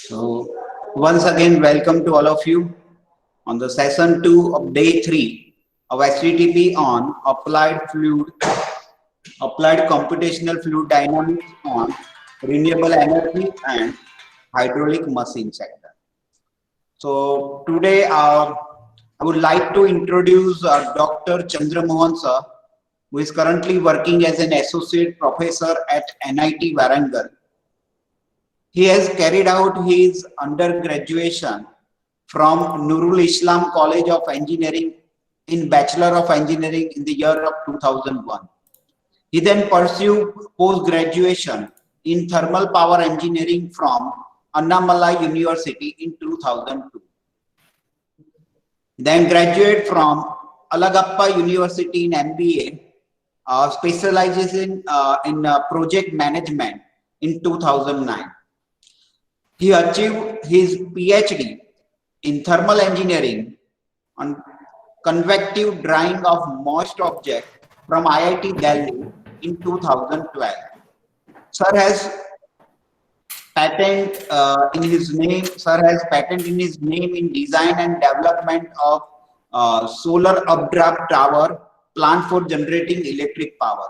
So, once again, welcome to all of you on the session 2 of day 3 of HTTP on applied computational fluid dynamics on renewable energy and hydraulic machine sector. So, today I would like to introduce Dr. Chandra Mohan sir, who is currently working as an associate professor at NIT Warangal. He has carried out his undergraduation from Nurul Islam College of Engineering in Bachelor of Engineering in the year of 2001. He then pursued post-graduation in Thermal Power Engineering from Annamalai University in 2002. Then graduated from Alagappa University in MBA, specializes in project management in 2009. He achieved his PhD in thermal engineering on convective drying of moist object from IIT Delhi in 2012. Sir has patent in his name. Sir has patent in his name in design and development of solar updraft tower plant for generating electric power.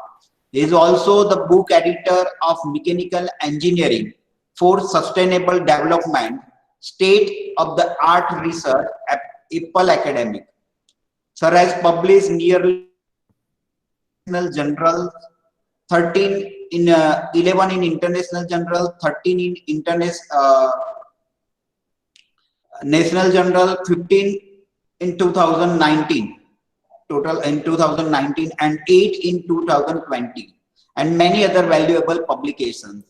He is also the book editor of Mechanical Engineering for Sustainable Development, State of the Art Research at Apple Academic. Sir has published nearly journals, 13 in 11 in international journal, 13 in national journal, 15 in 2019 total in 2019 and 8 in 2020, and many other valuable publications.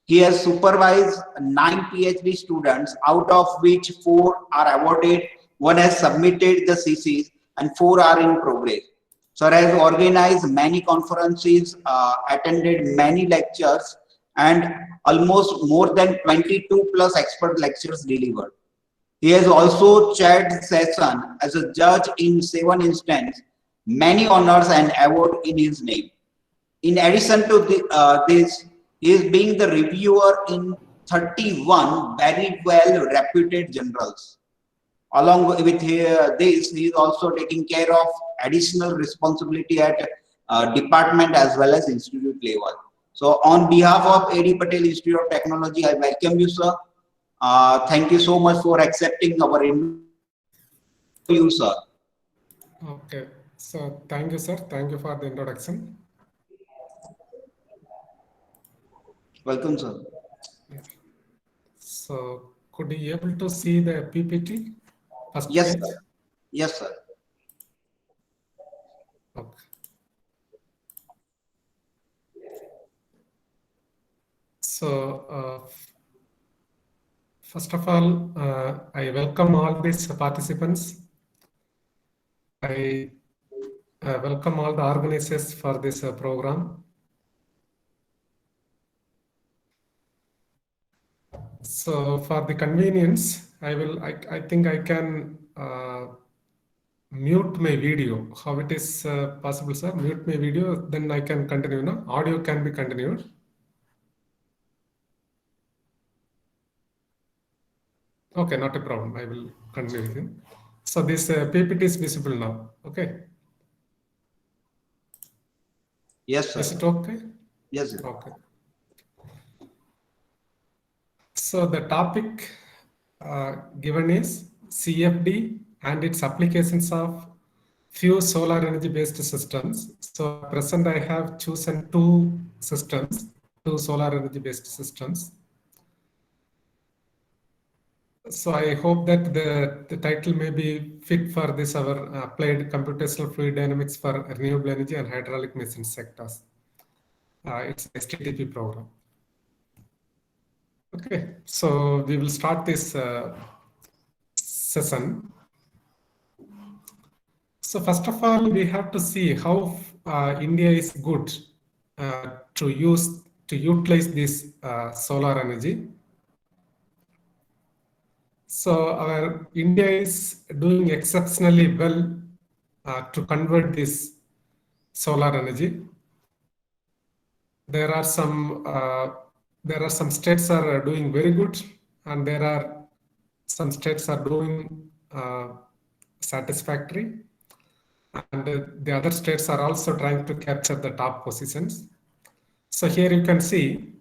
He has supervised 9 PhD students, out of which 4 are awarded, 1 has submitted the thesis, and 4 are in progress. Sir has organized many conferences, attended many lectures, and almost more than 22 plus expert lectures delivered. He has also chaired session as a judge in 7 instances, many honors and awards in his name. In addition to this, he is being the reviewer in 31 very well reputed journals. Along with this, he is also taking care of additional responsibility at department as well as institute level. So on behalf of A.D. Patel Institute of Technology, I welcome you, sir. Thank you so much for accepting our invitation, sir. Okay, so thank you, sir. Thank you for the introduction. Welcome, sir. Yeah. So could you able to see the PPT? First Yes, page? sir. Yes, sir. Okay. So first of all, I welcome all these participants. I welcome all the organizers for this program. So for the convenience, I think I can mute my video. How it is possible, sir? Mute my video, then I can continue. No? Audio can be continued. Okay, not a problem. I will continue with you. So this PPT is visible now. Okay. Yes, sir. Is it okay? Yes, sir. Okay. So the topic given is CFD and its applications of few solar energy based systems. So at present I have chosen 2 systems, 2 solar energy based systems. So I hope that the title may be fit for this our applied computational fluid dynamics for renewable energy and hydraulic machine sectors. It's a HTTP program. Okay, so we will start this session. So first of all, we have to see how India is good to utilize this solar energy. So our India is doing exceptionally well to convert this solar energy. There are some states are doing very good, and there are some states are doing satisfactory, and the other states are also trying to capture the top positions. So here you can see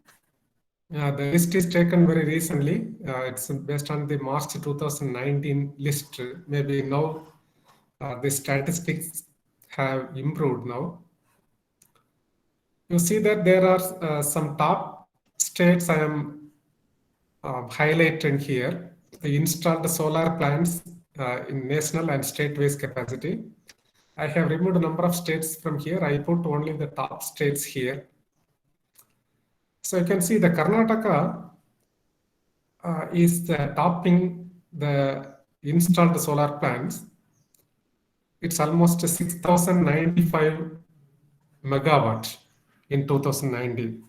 the list is taken very recently. It's based on the March 2019 list. Maybe now the statistics have improved now. You see that there are some top states I am highlighting here. The installed solar plants in national and state-wise capacity. I have removed a number of states from here. I put only the top states here. So you can see the Karnataka is topping the installed solar plants. It's almost 6,095 megawatt in 2019.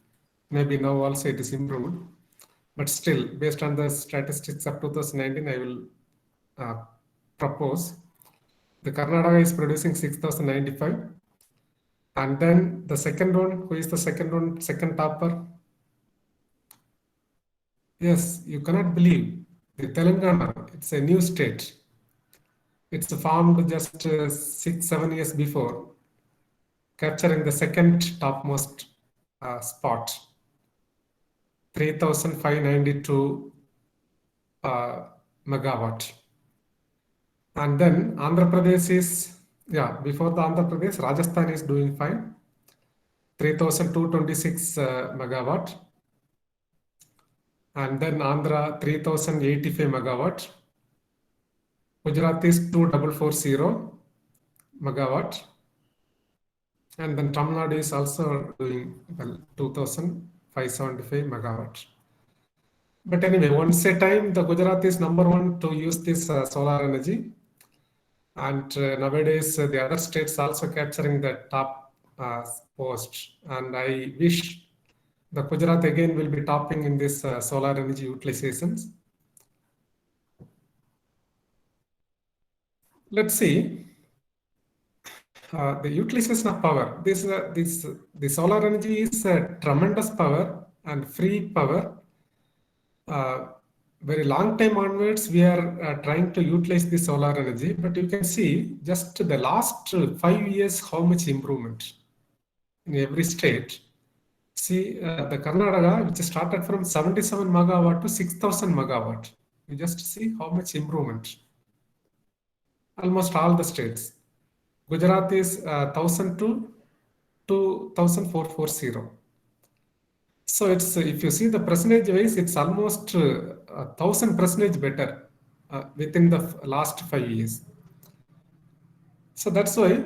Maybe now also it is improved, but still, based on the statistics of 2019, I will propose the Karnataka is producing 6,095. And then the second one, who is the second one, second topper? Yes, you cannot believe the Telangana, it's a new state. It's formed just 6-7 years before, capturing the second topmost spot, 3,592 megawatt. And then Andhra Pradesh is, before the Andhra Pradesh, Rajasthan is doing fine, 3,226 megawatt. And then Andhra 3,085 megawatt. Gujarat is 2,440 megawatt. And then Tamil Nadu is also doing well, 2,575 megawatt. But anyway, once a time, the Gujarat is number one to use this solar energy. And nowadays, the other states also capturing the top post. And I wish the Gujarat again will be topping in this solar energy utilizations. Let's see the utilization of power. The solar energy is tremendous power and free power. Very long time onwards, we are trying to utilize the solar energy, but you can see just the last 5 years how much improvement in every state. See the Karnataka, which started from 77 megawatt to 6,000 megawatt. You just see how much improvement. Almost all the states. Gujarat is 1,000 to 2,440. So it's if you see the percentage wise, it's almost 1,000% better within the last 5 years. So that's why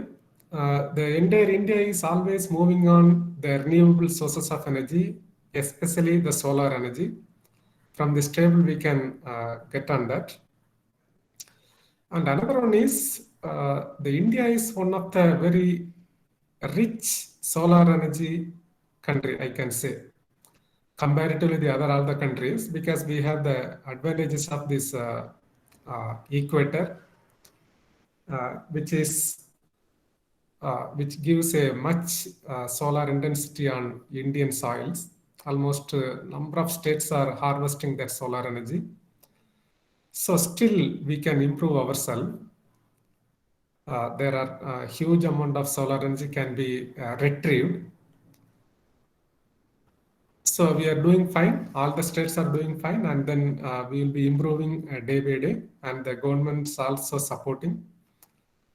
the entire India is always moving on the renewable sources of energy, especially the solar energy. From this table, we can get on that. And another one is the India is one of the very rich solar energy country, I can say, comparatively the all the countries, because we have the advantages of this equator, which gives a much solar intensity on Indian soils. Almost number of states are harvesting that solar energy. So still we can improve ourselves. There are a huge amount of solar energy can be retrieved. So we are doing fine. All the states are doing fine, and then we will be improving day by day, and the government's also supporting.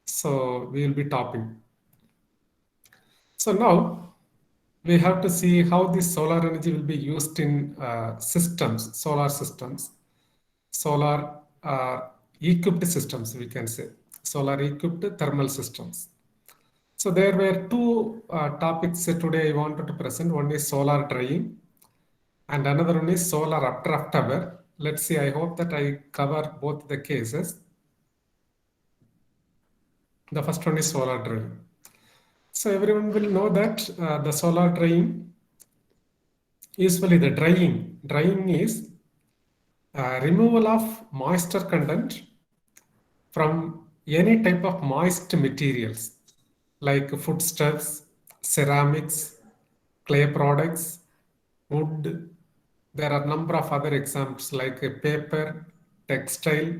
So we will be topping. So now we have to see how this solar energy will be used in systems, solar systems, solar equipped systems, we can say, solar equipped thermal systems. So there were two topics today I wanted to present. One is solar drying, and another one is solar updraft tower. Let's see, I hope that I cover both the cases. The first one is solar drying. So everyone will know that the solar drying, usually the drying is removal of moisture content from any type of moist materials like foodstuffs, ceramics, clay products, wood, there are a number of other examples like paper, textile.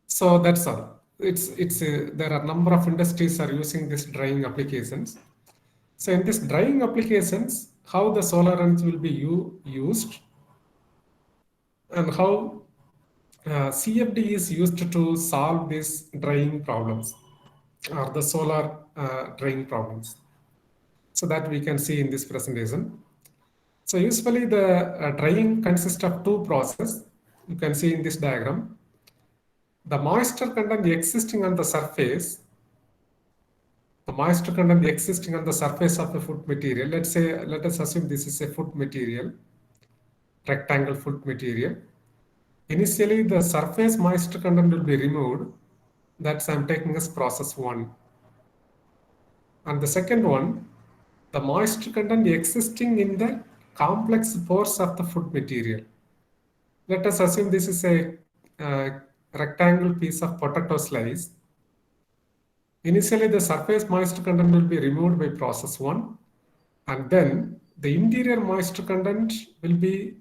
So that's all. There are a number of industries are using this drying applications. So in this drying applications, how the solar energy will be used and how CFD is used to solve these drying problems or the solar drying problems. So that we can see in this presentation. So usually the drying consists of two processes. You can see in this diagram. The moisture content existing on the surface, the moisture content existing on the surface of the food material. Let us assume this is a food material, rectangle food material. Initially, the surface moisture content will be removed. That's I'm taking as process 1. And the second one, the moisture content existing in the complex pores of the food material. Let us assume this is a rectangle piece of potato slice. Initially, the surface moisture content will be removed by process 1, and then the interior moisture content will be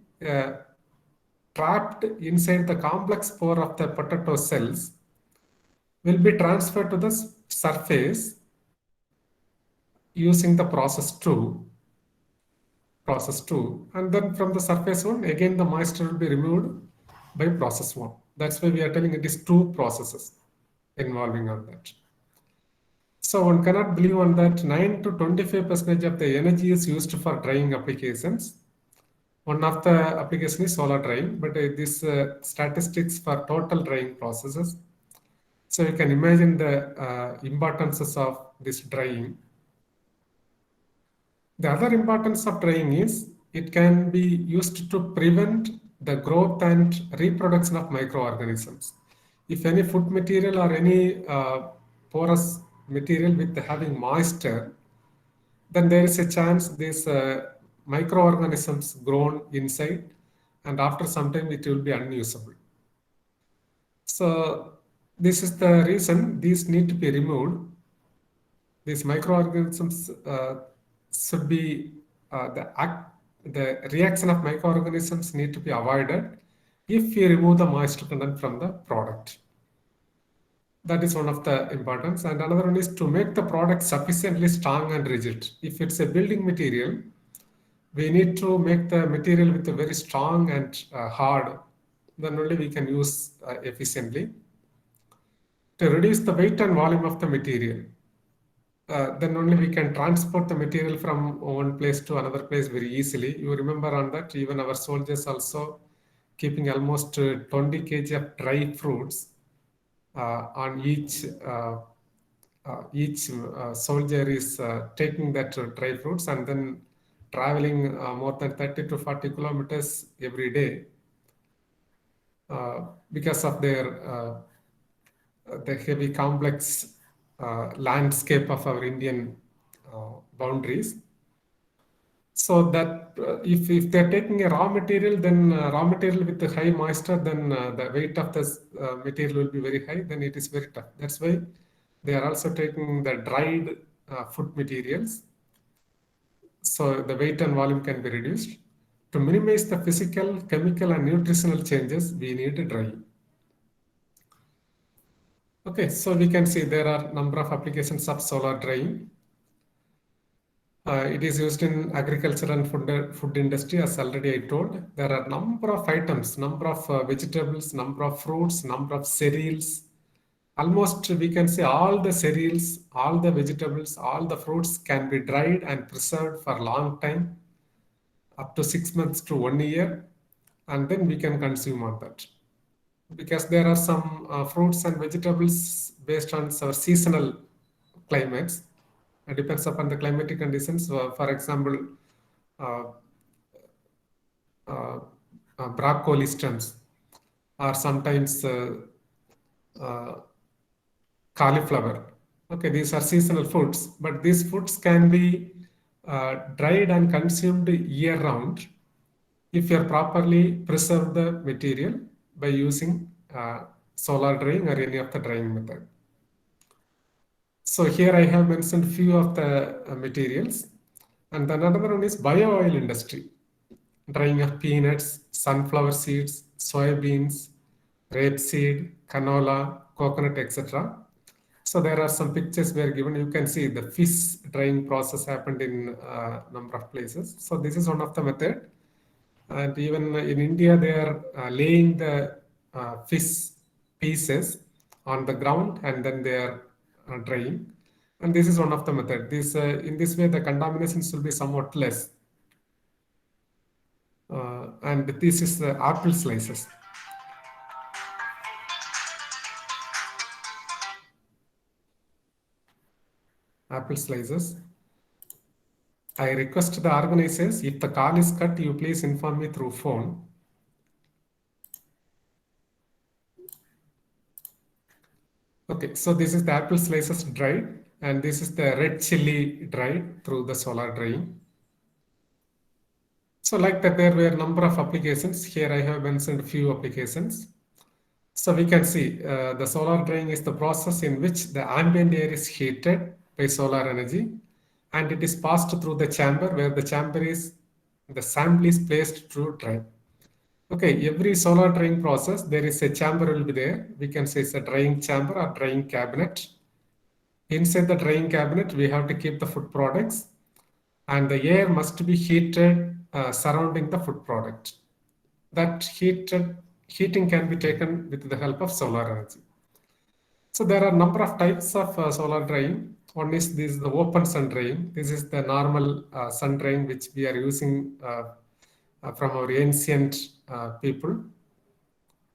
trapped inside the complex pore of the potato cells, will be transferred to the surface using the process 2, and then from the surface 1, again the moisture will be removed by process 1. That's why we are telling it is two processes involving on that. So one cannot believe on that 9 to 25% of the energy is used for drying applications. One of the application is solar drying, but this statistics for total drying processes. So you can imagine the importances of this drying. The other importance of drying is it can be used to prevent the growth and reproduction of microorganisms. If any food material or any porous material with having moisture, then there is a chance these microorganisms grown inside, and after some time it will be unusable. So this is the reason these need to be removed. These microorganisms should be the reaction of microorganisms need to be avoided if you remove the moisture content from the product. That is one of the importance. And another one is to make the product sufficiently strong and rigid. If it's a building material, we need to make the material with a very strong and hard, then only we can use efficiently. To reduce the weight and volume of the material, then only we can transport the material from one place to another place very easily. You remember on that, even our soldiers also keeping almost 20 kg of dry fruits on each soldier is taking that dry fruits and then traveling more than 30 to 40 kilometers every day because of their the heavy complex landscape of our Indian boundaries. So that if they're taking a raw material, then raw material with the high moisture, then the weight of this material will be very high, then it is very tough. That's why they are also taking the dried food materials. So the weight and volume can be reduced. To minimize the physical, chemical, and nutritional changes, we need drying. Okay, so we can see there are a number of applications of solar drying. It is used in agriculture and food industry, as already I told. There are a number of items, number of vegetables, number of fruits, number of cereals. Almost we can say all the cereals, all the vegetables, all the fruits can be dried and preserved for a long time, up to 6 months to 1 year, and then we can consume on that. Because there are some fruits and vegetables based on our seasonal climates. It depends upon the climatic conditions. For example, broccoli stems or sometimes cauliflower. Okay, these are seasonal foods, but these foods can be dried and consumed year round if you properly preserve the material by using solar drying or any of the drying method. So here I have mentioned few of the materials, and then another one is bio oil industry. drying of peanuts, sunflower seeds, soybeans, rapeseed, canola, coconut, etc. So there are some pictures where given. You can see the fish drying process happened in number of places. So this is one of the method. And even in India, they are laying the fish pieces on the ground and then they are drying. And this is one of the method. This in this way, the contaminations will be somewhat less. And this is the apple slices. Apple slices. I request the organizers, if the call is cut, you please inform me through phone. Okay, so this is the apple slices dried, and this is the red chili dried through the solar drying. So like that, there were a number of applications. Here I have mentioned a few applications. So we can see the solar drying is the process in which the ambient air is heated by solar energy and it is passed through the chamber where the sample is placed to dry. Okay, every solar drying process, there is a chamber will be there. We can say it's a drying chamber or drying cabinet. Inside the drying cabinet, we have to keep the food products and the air must be heated surrounding the food product. That heating can be taken with the help of solar energy. So there are a number of types of solar drying. One is this the open sun drying. This is the normal sun drying which we are using from our ancient people.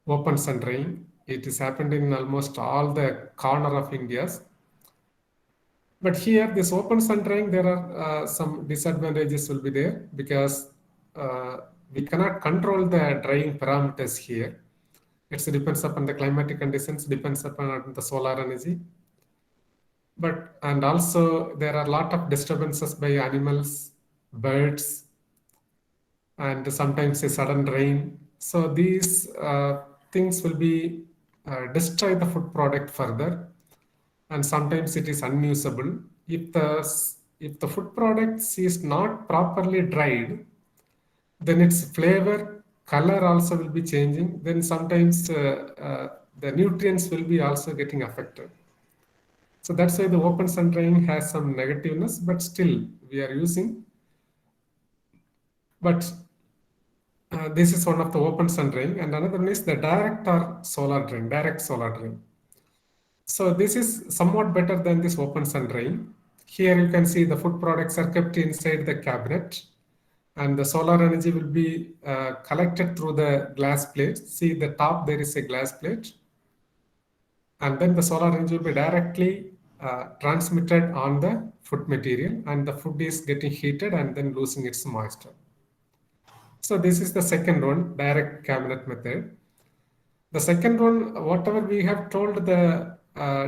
Open sun drying. It is happened in almost all the corner of India. But here, this open sun drying, there are some disadvantages will be there because we cannot control the drying parameters here. It depends upon the climatic conditions, depends upon the solar energy. And also there are a lot of disturbances by animals, birds, and sometimes a sudden rain. So these things will be destroy the food product further, and sometimes it is unusable. If the food product is not properly dried, then its flavor, color also will be changing. Then sometimes the nutrients will be also getting affected. So that's why the open sun drying has some negativeness, but still we are using. But this is one of the open sun drying, and another one is the direct solar drying. So this is somewhat better than this open sun drying. Here you can see the food products are kept inside the cabinet and the solar energy will be collected through the glass plate. See the top, there is a glass plate. And then the solar energy will be directly transmitted on the food material and the food is getting heated and then losing its moisture. So this is the second one, direct cabinet method. The second one, whatever we have told the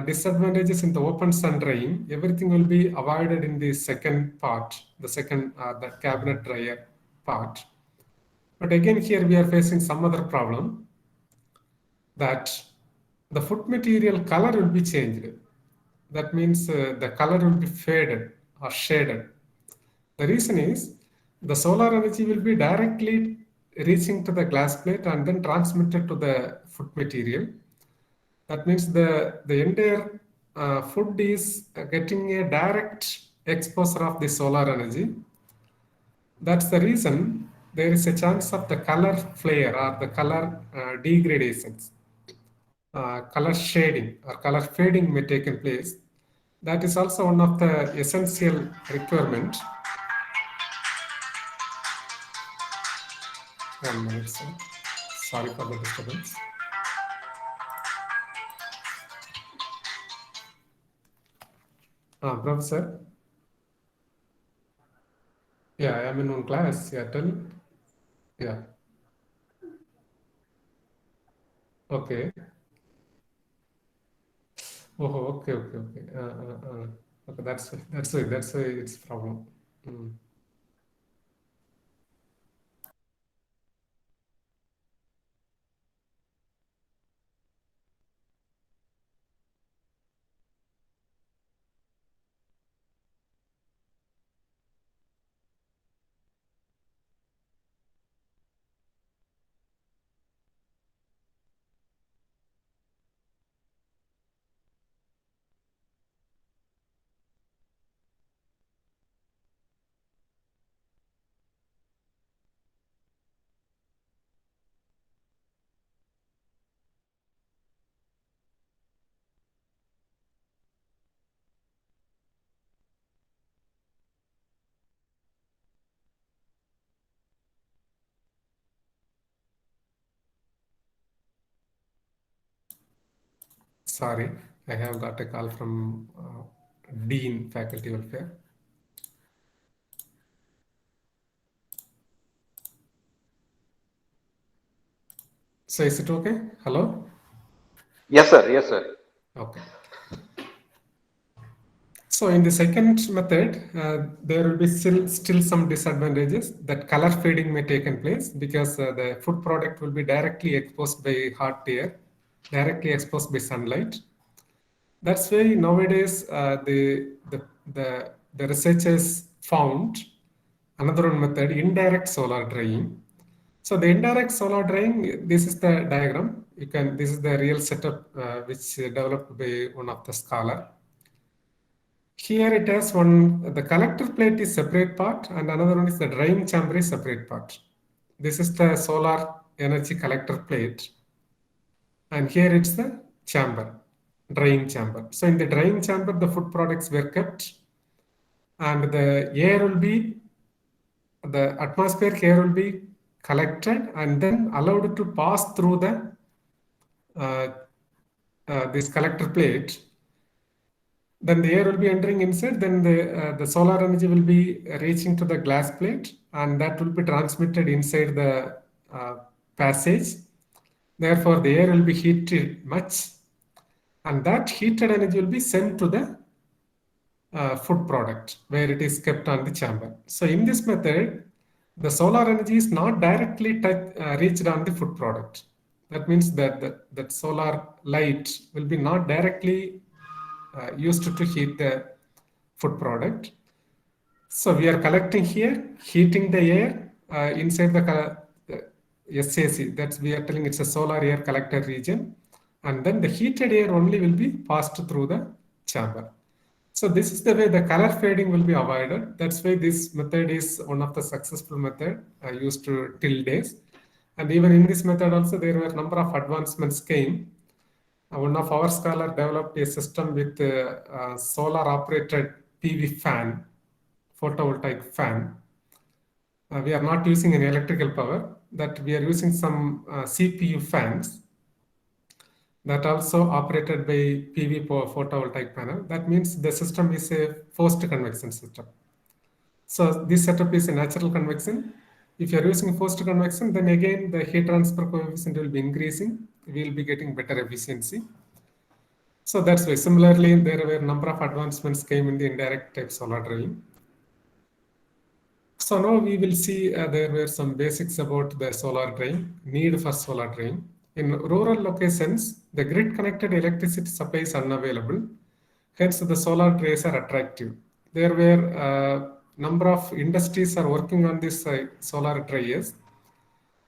disadvantages in the open sun drying, everything will be avoided in the second part, the cabinet dryer part. But again, here we are facing some other problem that the food material color will be changed. That means the color will be faded or shaded. The reason is the solar energy will be directly reaching to the glass plate and then transmitted to the food material. That means the entire food is getting a direct exposure of the solar energy. That's the reason there is a chance of the color flare or the color degradations, color shading or color fading may take in place. That is also one of the essential requirement. 1 minute, sir. Sorry for the disturbance. Professor. Yeah, I am in one class. Yeah, tell. Yeah. Okay. Oh, okay, okay, okay. Okay, that's why it's problem. Mm. Sorry, I have got a call from Dean Faculty Welfare. So is it okay? Hello? Yes, sir. Yes, sir. Okay. So in the second method, there will be still some disadvantages that color fading may take place because the food product will be directly exposed by hot air, directly exposed by sunlight. That's why nowadays the researchers found another one method, indirect solar drying. So the indirect solar drying, this is the diagram. This is the real setup which developed by one of the scholar. Here it has the collector plate is separate part and another one is the drying chamber is separate part. This is the solar energy collector plate. And here it's the chamber, drying chamber. So in the drying chamber, the food products were kept and the atmospheric air will be collected and then allowed to pass through this collector plate. Then the air will be entering inside, then the solar energy will be reaching to the glass plate and that will be transmitted inside the passage. Therefore, the air will be heated much and that heated energy will be sent to the food product where it is kept on the chamber. So in this method, the solar energy is not directly reached on the food product. That means that solar light will be not directly used to heat the food product. So we are collecting here, heating the air inside the SAC. That's we are telling it's a solar air collector region. And then the heated air only will be passed through the chamber. So this is the way the color fading will be avoided. That's why this method is one of the successful method used till days. And even in this method also, there were a number of advancements came. One of our scholar developed a system with solar operated PV fan, photovoltaic fan. We are not using any electrical power, that we are using some CPU fans that also operated by PV photovoltaic panel. That means the system is a forced convection system. So this setup is a natural convection. If you are using forced convection, then again the heat transfer coefficient will be increasing. We will be getting better efficiency. So that's why similarly there were a number of advancements came in the indirect type solar drying. So now we will see there were some basics about the solar drying, need for solar drying. In rural locations, the grid connected electricity supply is unavailable. Hence the solar dryers are attractive. There were number of industries are working on this solar dryers.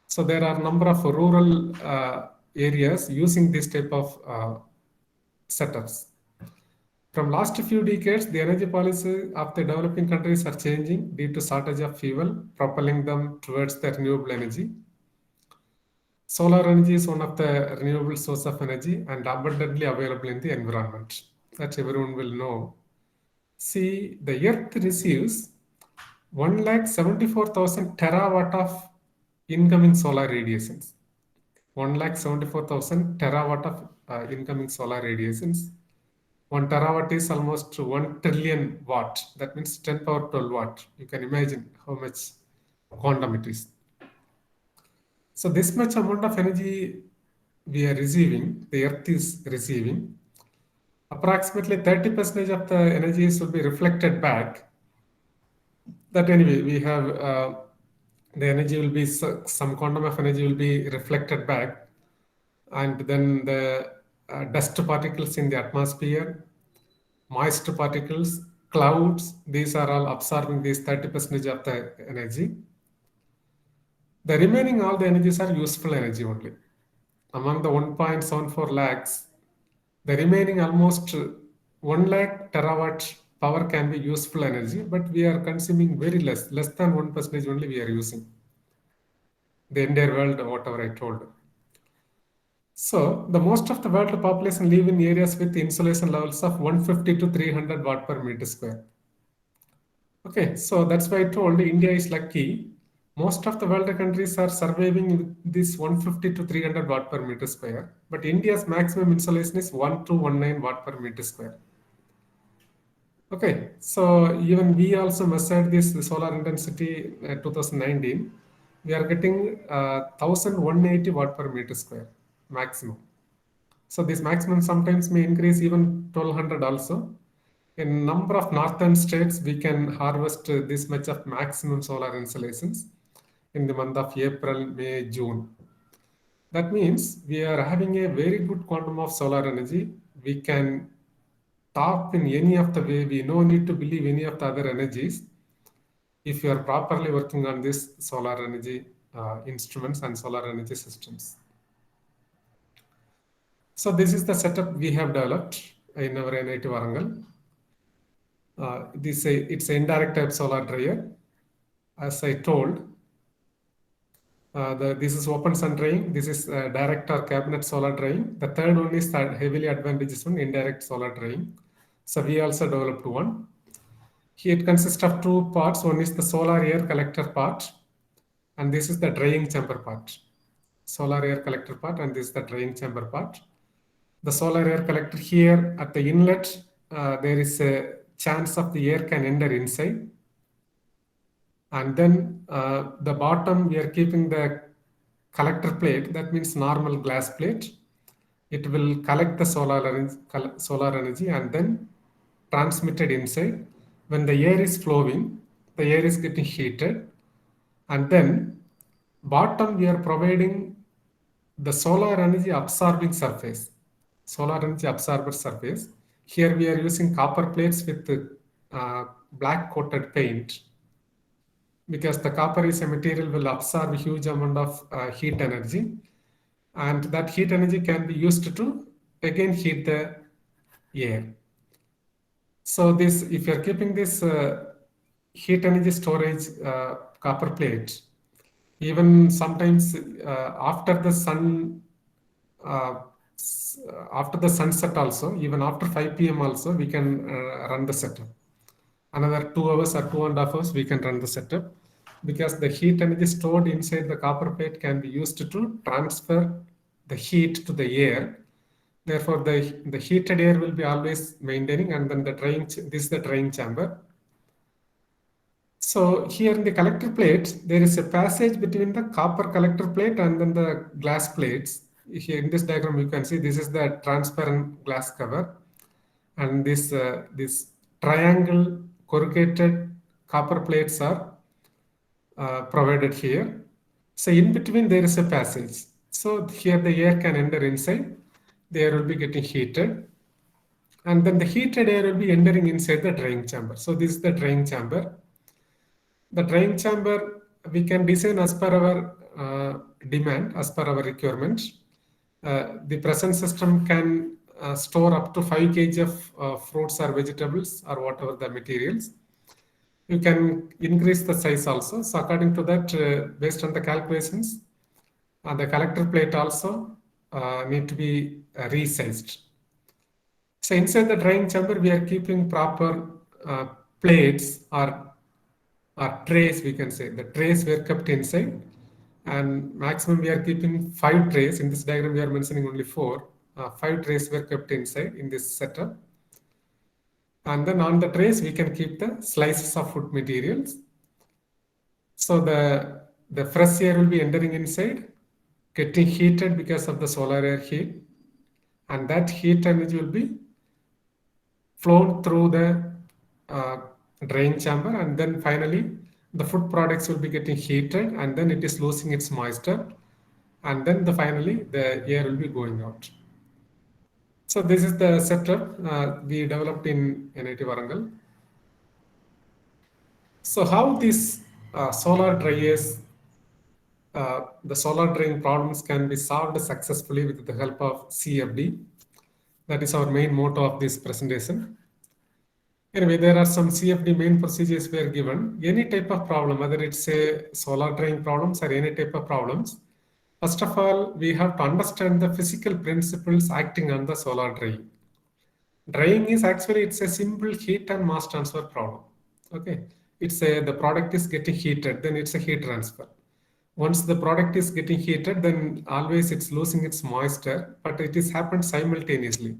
So there are number of rural areas using this type of setups. From last few decades, the energy policy of the developing countries are changing due to shortage of fuel, propelling them towards the renewable energy. Solar energy is one of the renewable source of energy and abundantly available in the environment. That everyone will know. See, the Earth receives 1,74,000 terawatt of incoming solar radiations. 1,74,000 terawatt of incoming solar radiations. 1 terawatt is almost 1 trillion watt. That means 10 power 12 watt. You can imagine how much quantum it is. So this much amount of energy we are receiving, the Earth is receiving. Approximately 30% of the energies will be reflected back. That anyway, we have the energy will be, some quantum of energy will be reflected back. And then the dust particles in the atmosphere, moist particles, clouds, these are all absorbing this 30% of the energy. The remaining all the energies are useful energy only. Among the 1.74 lakhs, the remaining almost 1 lakh terawatt power can be useful energy, but we are consuming very less than 1% only we are using. The entire world, whatever I told. So the most of the world population live in areas with insolation levels of 150 to 300 watt per meter square. Okay, so that's why I told India is lucky. most of the world countries are surviving with this 150 to 300 watt per meter square, but India's maximum insolation is 1219 watt per meter square. Okay, so even we also measured this solar intensity 2019. We are getting 1180 watt per meter square maximum. So this maximum sometimes may increase even 1200 also. In number of northern states, we can harvest this much of maximum solar installations in the month of April, May, June. That means we are having a very good quantum of solar energy. We can tap in any of the way. We no need to believe any of the other energies if you are properly working on this solar energy instruments and solar energy systems. So this is the setup we have developed in our NIT Warangal. It's an indirect type solar dryer. As I told, this is open sun drying. This is direct or cabinet solar drying. The third one is the heavily advantageous one, indirect solar drying. So we also developed one. Here it consists of two parts. One is the solar air collector part, and this is the drying chamber part. Solar air collector part, and this is the drying chamber part. The solar air collector here at the inlet, there is a chance of the air can enter inside. And then the bottom, we are keeping the collector plate. That means normal glass plate. It will collect the solar energy and then transmit it inside. When the air is flowing, the air is getting heated. And then bottom, we are providing the solar energy absorbing surface. Solar energy absorber surface. Here we are using copper plates with black coated paint, because the copper is a material will absorb a huge amount of heat energy, and that heat energy can be used to again heat the air. So this, if you are keeping this heat energy storage copper plate, even sometimes after the sunset also, even after 5 p.m. also, we can run the setup. Another 2 hours or 2.5 hours, we can run the setup, because the heat energy stored inside the copper plate can be used to transfer the heat to the air. Therefore, the heated air will be always maintaining, and then this is the drying chamber. So here in the collector plate, there is a passage between the copper collector plate and then the glass plates. Here in this diagram, you can see this is the transparent glass cover, and this triangle corrugated copper plates are provided here. So in between there is a passage. So here the air can enter inside. The air will be getting heated, and then the heated air will be entering inside the drying chamber. So this is the drying chamber. The drying chamber we can design as per our demand, as per our requirement. The present system can store up to 5 kg of fruits or vegetables or whatever the materials. You can increase the size also. So according to that, based on the calculations, the collector plate also need to be resized. So inside the drying chamber, we are keeping proper plates or trays, we can say. The trays were kept inside, and maximum we are keeping 5 trays. In this diagram, we are mentioning only 4. 5 trays were kept inside in this setup. And then on the trays, we can keep the slices of food materials. So the fresh air will be entering inside, getting heated because of the solar air heat. And that heat energy will be flown through the drying chamber, and then finally the food products will be getting heated, and then it is losing its moisture, and then finally the air will be going out. So this is the setup we developed in NIT Warangal. So how these solar dryers, the solar drying problems can be solved successfully with the help of CFD. That is our main motto of this presentation. Anyway, there are some CFD main procedures were given. Any type of problem, whether it's a solar drying problems or any type of problems, first of all, we have to understand the physical principles acting on the solar drying. Drying is actually, it's a simple heat and mass transfer problem. Okay, the product is getting heated, then it's a heat transfer. Once the product is getting heated, then always it's losing its moisture, but it is happened simultaneously.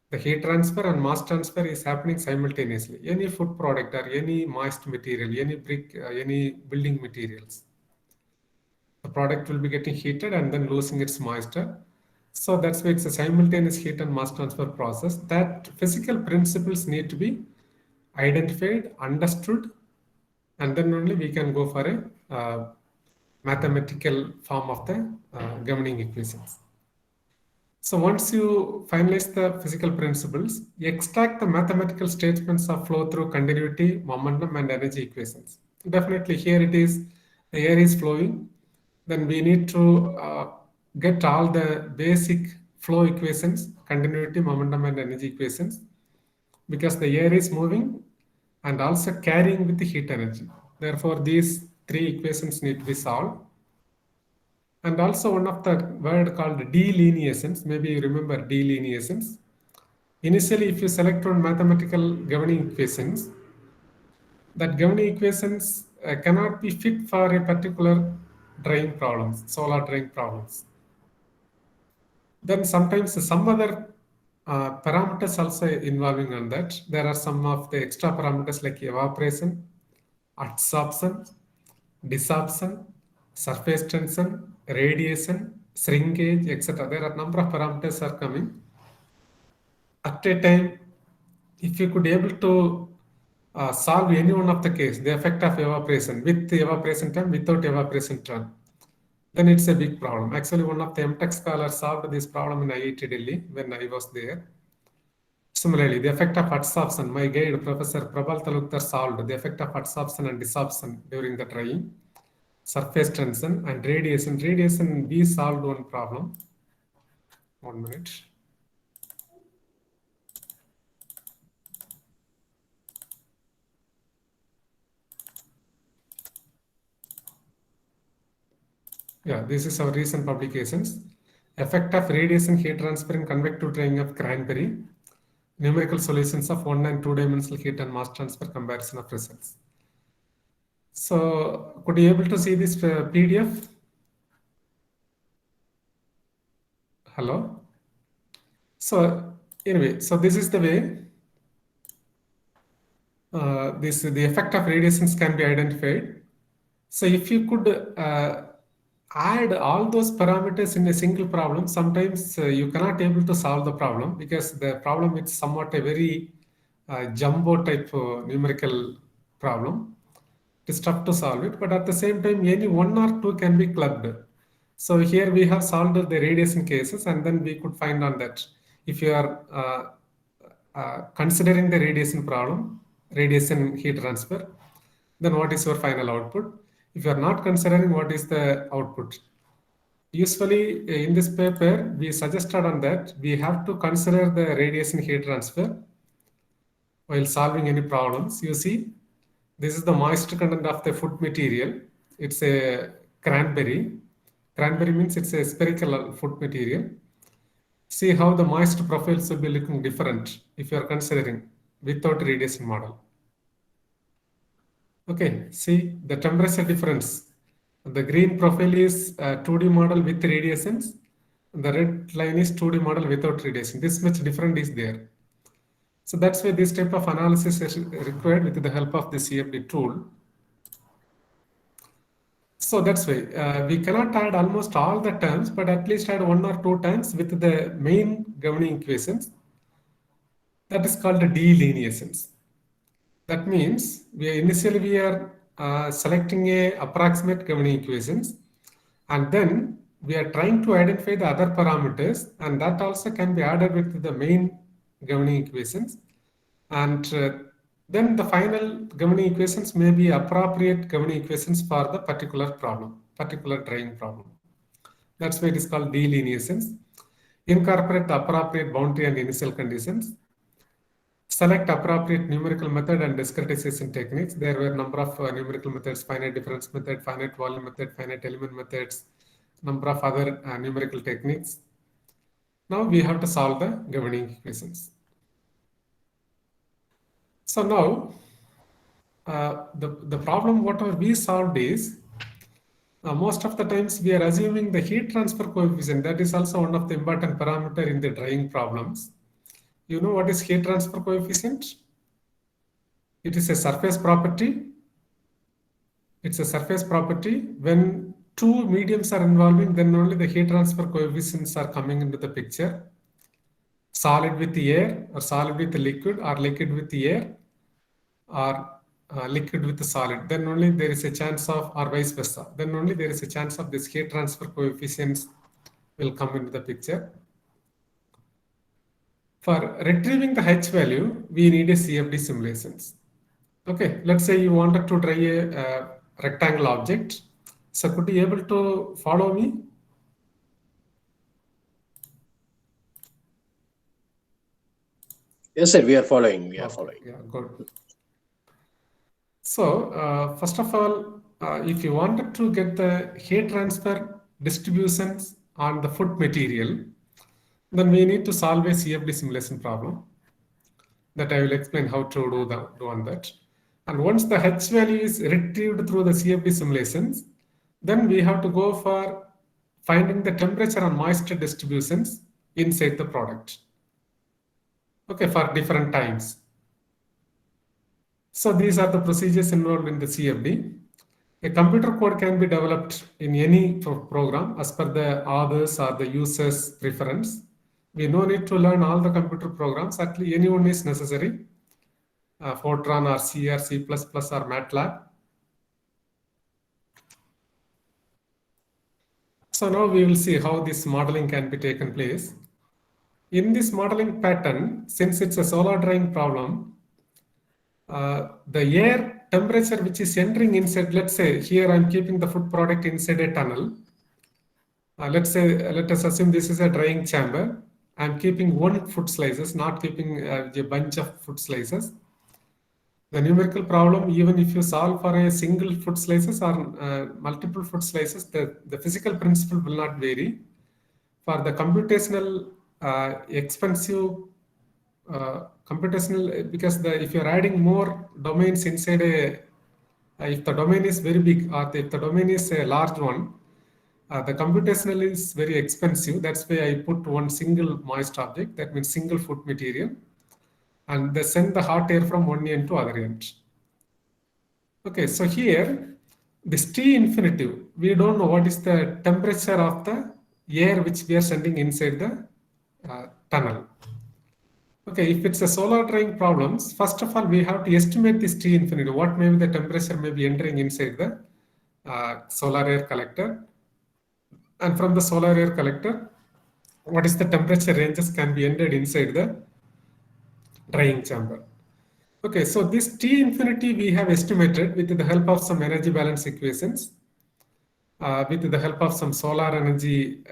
The heat transfer and mass transfer is happening simultaneously. Any food product or any moist material, any brick, any building materials, the product will be getting heated and then losing its moisture. So that's why it's a simultaneous heat and mass transfer process. That physical principles need to be identified, understood, and then only we can go for a mathematical form of the governing equations. So once you finalize the physical principles, you extract the mathematical statements of flow through continuity, momentum, and energy equations. Definitely here it is, the air is flowing. Then we need to get all the basic flow equations, continuity, momentum, and energy equations, because the air is moving and also carrying with the heat energy. Therefore, these three equations need to be solved. And also one of the word called delineations, maybe you remember delineations. Initially, if you select one mathematical governing equations, that governing equations cannot be fit for a particular drain problems, solar drain problems. Then sometimes some other parameters also involving on that. There are some of the extra parameters like evaporation, adsorption, desorption, surface tension, radiation, shrinkage, etc. There are number of parameters are coming. At a time, if you could able to solve any one of the case, the effect of evaporation with the evaporation term, without evaporation term, then it's a big problem. Actually, one of the MTech scholars solved this problem in IIT Delhi when I was there. Similarly, the effect of adsorption, my guide, Professor Prabal Talukdar, solved the effect of adsorption and desorption during the drying, surface tension, and radiation. Radiation, we solved one problem. 1 minute. Yeah, this is our recent publications. Effect of radiation heat transfer in convective drying of Cranberry. Numerical solutions of 1 and 2 dimensional heat and mass transfer comparison of results. So could you able to see this PDF? Hello? So anyway, so this is the way the effect of radiations can be identified. So if you could add all those parameters in a single problem, sometimes you cannot able to solve the problem because the problem is somewhat a very jumbo type numerical problem. It's tough to solve it, but at the same time, any one or two can be clubbed. So here we have solved the radiation cases, and then we could find on that if you are considering the radiation problem, radiation heat transfer, then what is your final output? If you are not considering, what is the output? Usually in this paper, we suggested on that we have to consider the radiation heat transfer while solving any problems. You see, this is the moisture content of the food material. It's a cranberry. Cranberry means it's a spherical food material. See how the moisture profiles will be looking different if you are considering without radiation model. Okay, see the temperature difference. The green profile is 2D model with radiations. The red line is 2D model without radiation. This much different is there. So that's why this type of analysis is required with the help of the CFD tool. So that's why we cannot add almost all the terms, but at least add 1 or 2 terms with the main governing equations. That is called the delineations. That means initially we are selecting a approximate governing equations, and then we are trying to identify the other parameters, and that also can be added with the main governing equations. And then the final governing equations may be appropriate governing equations for the particular problem, particular drying problem. That's why it is called delineations. Incorporate the appropriate boundary and initial conditions. Select appropriate numerical method and discretization techniques. There were a number of numerical methods: finite difference method, finite volume method, finite element methods, number of other numerical techniques. Now we have to solve the governing equations. So now the problem whatever we solved is, most of the times we are assuming the heat transfer coefficient. That is also one of the important parameter in the drying problems. You know what is heat transfer coefficient? It is a surface property. It's a surface property. When two mediums are involving, then only the heat transfer coefficients are coming into the picture. Solid with the air, or solid with the liquid, or liquid with the air, or liquid with the solid. Then only there is a chance of, or vice versa. Then only there is a chance of this heat transfer coefficients will come into the picture. For retrieving the H value, we need a CFD simulations. Okay, let's say you wanted to try a rectangle object. So could you able to follow me? Yes, sir, we are following. We are Okay, following. yeah, good. So first of all, if you wanted to get the heat transfer distributions on the foot material, then we need to solve a CFD simulation problem that I will explain how to do on that. And once the H value is retrieved through the CFD simulations, then we have to go for finding the temperature and moisture distributions inside the product. Okay, for different times. So these are the procedures involved in the CFD. A computer code can be developed in any program as per the author's or the user's preference. We no need to learn all the computer programs. Actually, any one is necessary. Fortran or C or C++ or MATLAB. So now we will see how this modeling can be taken place. In this modeling pattern, since it's a solar drying problem, the air temperature which is entering inside, let's say here I'm keeping the food product inside a tunnel. Let us assume this is a drying chamber. I'm keeping one food slices, not keeping a bunch of food slices. The numerical problem, even if you solve for a single food slices or multiple food slices, the physical principle will not vary. For the computational expensive computational, because if you're adding more domains inside if the domain is very big or if the domain is a large one, the computational is very expensive. That's why I put one single moist object, that means single food material, and they send the hot air from one end to other end. Okay, so here, this T infinitive, we don't know what is the temperature of the air which we are sending inside the tunnel. Okay, if it's a solar drying problems, first of all, we have to estimate this T infinity. What may be the temperature may be entering inside the solar air collector. And from the solar air collector, what is the temperature ranges can be entered inside the drying chamber. Okay, so this T infinity we have estimated with the help of some energy balance equations, with the help of some solar energy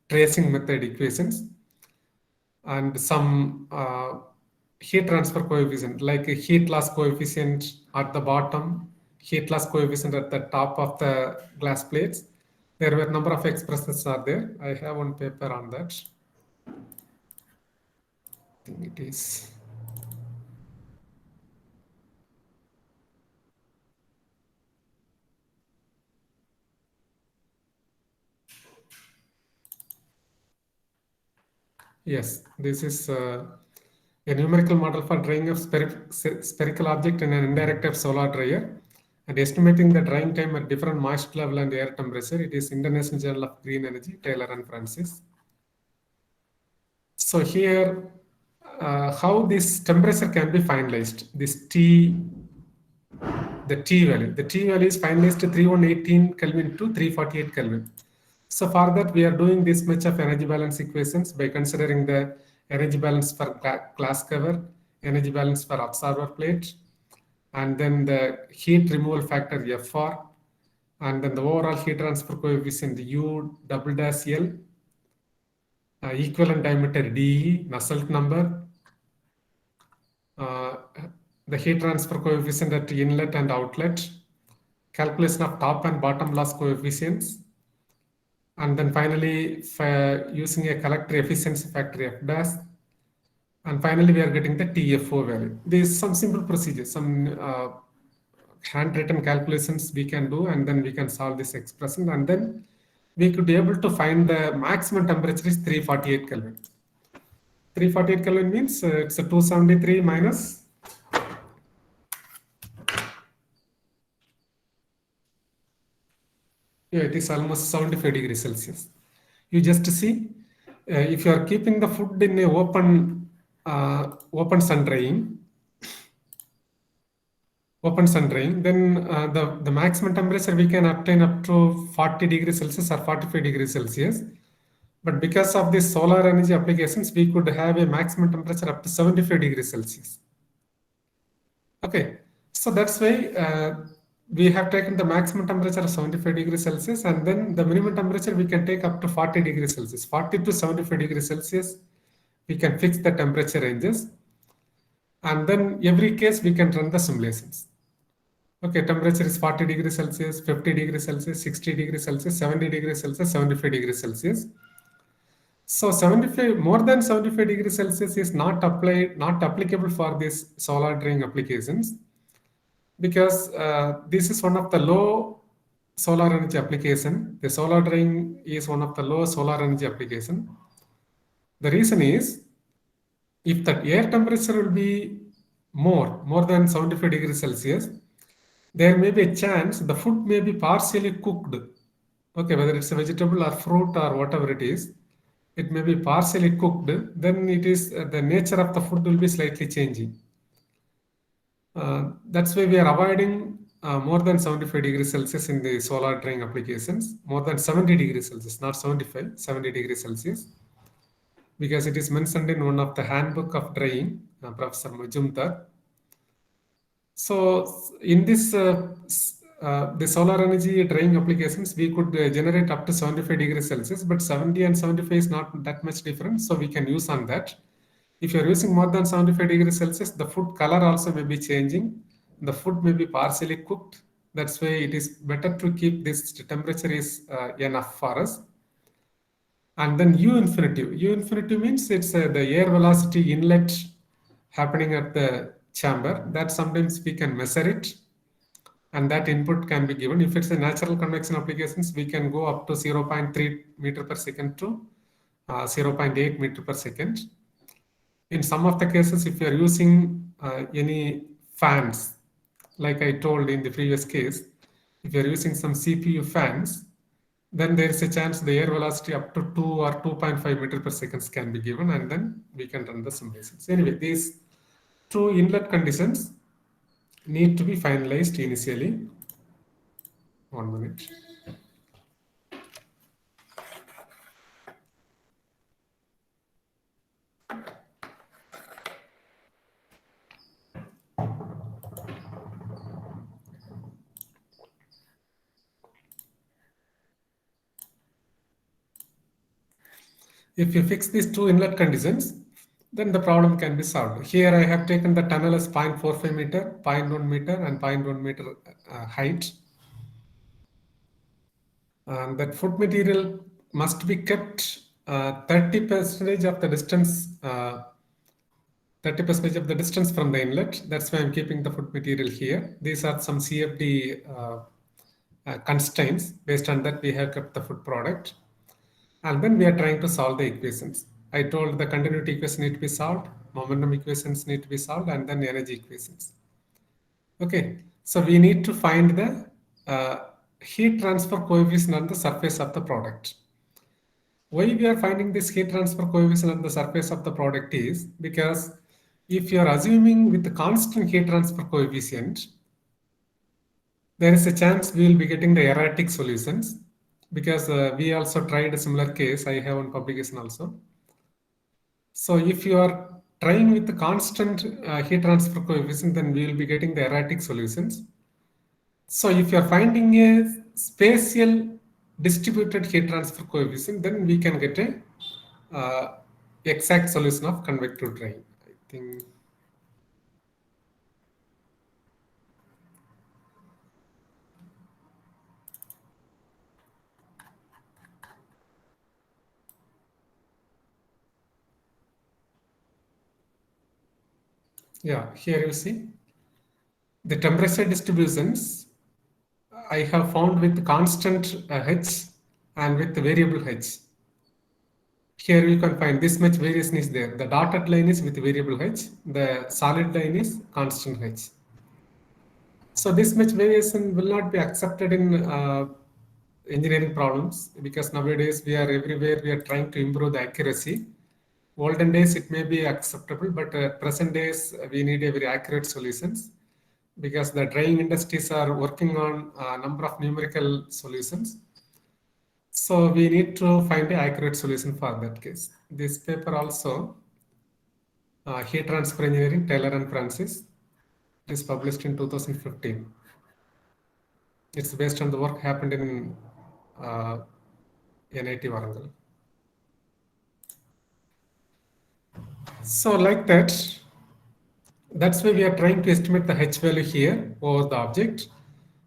tracing method equations, and some heat transfer coefficient, like a heat loss coefficient at the bottom, heat loss coefficient at the top of the glass plates. There were a number of expressions are there. I have one paper on that. I think it is. Yes, this is a numerical model for drying of spherical object in an indirect solar dryer and estimating the drying time at different moisture level and air temperature. It is International Journal of Green Energy, Taylor and Francis. So here, how this temperature can be finalized, this T, the T value. The T value is finalized to 3118 Kelvin to 348 Kelvin. So for that, we are doing this much of energy balance equations by considering the energy balance for glass cover, energy balance for absorber plate, and then the heat removal factor FR, and then the overall heat transfer coefficient U double dash L, equivalent diameter DE, Nusselt number, the heat transfer coefficient at inlet and outlet, calculation of top and bottom loss coefficients, and then finally using a collector efficiency factor F dash, and finally we are getting the TFO value. These some simple procedures, some handwritten calculations we can do, and then we can solve this expression, and then we could be able to find the maximum temperature is 348 Kelvin. 348 Kelvin means it's a 273 minus it is almost 75 degrees Celsius. You just see, if you are keeping the food in a open sun drying, then the maximum temperature we can obtain up to 40 degrees Celsius or 45 degrees Celsius. But because of these solar energy applications, we could have a maximum temperature up to 75 degrees Celsius. Okay, so that's why we have taken the maximum temperature of 75 degrees Celsius, and then the minimum temperature we can take up to 40 degrees Celsius. 40 to 75 degrees Celsius, we can fix the temperature ranges. And then every case we can run the simulations. Okay, temperature is 40 degrees Celsius, 50 degrees Celsius, 60 degrees Celsius, 70 degrees Celsius, 75 degrees Celsius. So 75, more than 75 degrees Celsius is not applicable for these solar drying applications, because this is one of the low solar energy application. The solar drying is one of the low solar energy application. The reason is, if the air temperature will be more than 75 degrees Celsius, there may be a chance the food may be partially cooked. Okay, whether it's a vegetable or fruit or whatever it is, it may be partially cooked. Then it is the nature of the food will be slightly changing. That's why we are avoiding more than 75 degrees Celsius in the solar drying applications. More than 70 degrees Celsius, not 75, 70 degrees Celsius, because it is mentioned in one of the handbook of drying, Professor Majumdar. So in this the solar energy drying applications, we could generate up to 75 degrees Celsius, but 70 and 75 is not that much different, so we can use on that. If you're using more than 75 degrees Celsius, the food color also may be changing. The food may be partially cooked. That's why it is better to keep this temperature is enough for us. And then U infinitive. U infinitive means it's the air velocity inlet happening at the chamber, that sometimes we can measure it, and that input can be given. If it's a natural convection applications, we can go up to 0.3 meter per second to 0.8 meter per second. In some of the cases, if you are using any fans, like I told in the previous case, if you are using some CPU fans, then there is a chance the air velocity up to 2 or 2.5 meter per second can be given, and then we can run the simulations. Anyway, these two inlet conditions need to be finalized initially. 1 minute. If you fix these two inlet conditions, then the problem can be solved. Here I have taken the tunnel as 0.45 meter, 0.1 meter, and 0.1 meter height. And that food material must be kept 30% of the distance, 30% of the distance from the inlet. That's why I'm keeping the food material here. These are some CFD constraints. Based on that, we have kept the food product. And then we are trying to solve the equations. I told the continuity equation need to be solved, momentum equations need to be solved, and then energy equations. Okay, so we need to find the heat transfer coefficient on the surface of the product. Why we are finding this heat transfer coefficient on the surface of the product is because if you are assuming with the constant heat transfer coefficient, there is a chance we will be getting the erratic solutions, because we also tried a similar case. I have one publication also. So if you are trying with the constant heat transfer coefficient, then we will be getting the erratic solutions. So if you are finding a spatial distributed heat transfer coefficient, then we can get a exact solution of convective drying. I think. Yeah, here you see. The temperature distributions I have found with constant H and with variable H. Here you can find this much variation is there. The dotted line is with variable H, the solid line is constant H. So this much variation will not be accepted in engineering problems, because nowadays we are everywhere, we are trying to improve the accuracy. Olden days it may be acceptable, but present days we need a very accurate solutions, because the drying industries are working on a number of numerical solutions. So we need to find an accurate solution for that case. This paper also, Heat Transfer Engineering, Taylor and Francis, is published in 2015. It's based on the work happened in NIT Warangal. So like that, that's why we are trying to estimate the H value here over the object.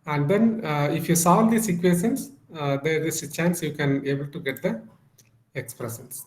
And then if you solve these equations, there is a chance you can able to get the expressions.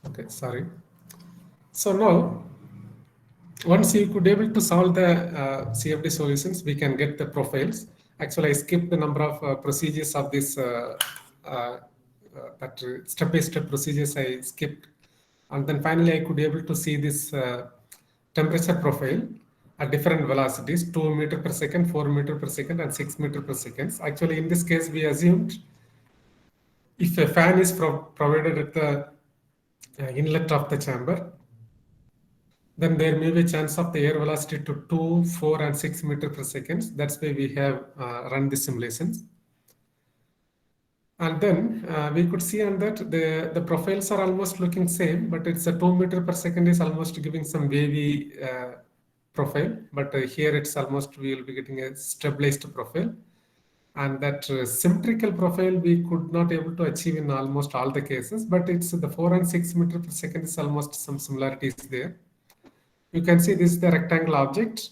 Okay, sorry. So now, once you could able to solve the CFD solutions, we can get the profiles. Actually, I skipped the number of procedures of this that step-by-step procedures I skipped, and then finally I could able to see this temperature profile at different velocities: 2 meters per second, 4 meters per second, and 6 meters per second. Actually, in this case, we assumed if a fan is provided at the inlet of the chamber, then there may be a chance of the air velocity to 2, 4, and 6 meters per second. That's why we have run the simulations. And then we could see on that the profiles are almost looking same, but it's a 2 meters per second is almost giving some wavy profile. But here it's almost, we will be getting a stabilized profile. And that symmetrical profile we could not able to achieve in almost all the cases, but it's the 4 and 6 meters per second is almost some similarities there. You can see this is the rectangle object.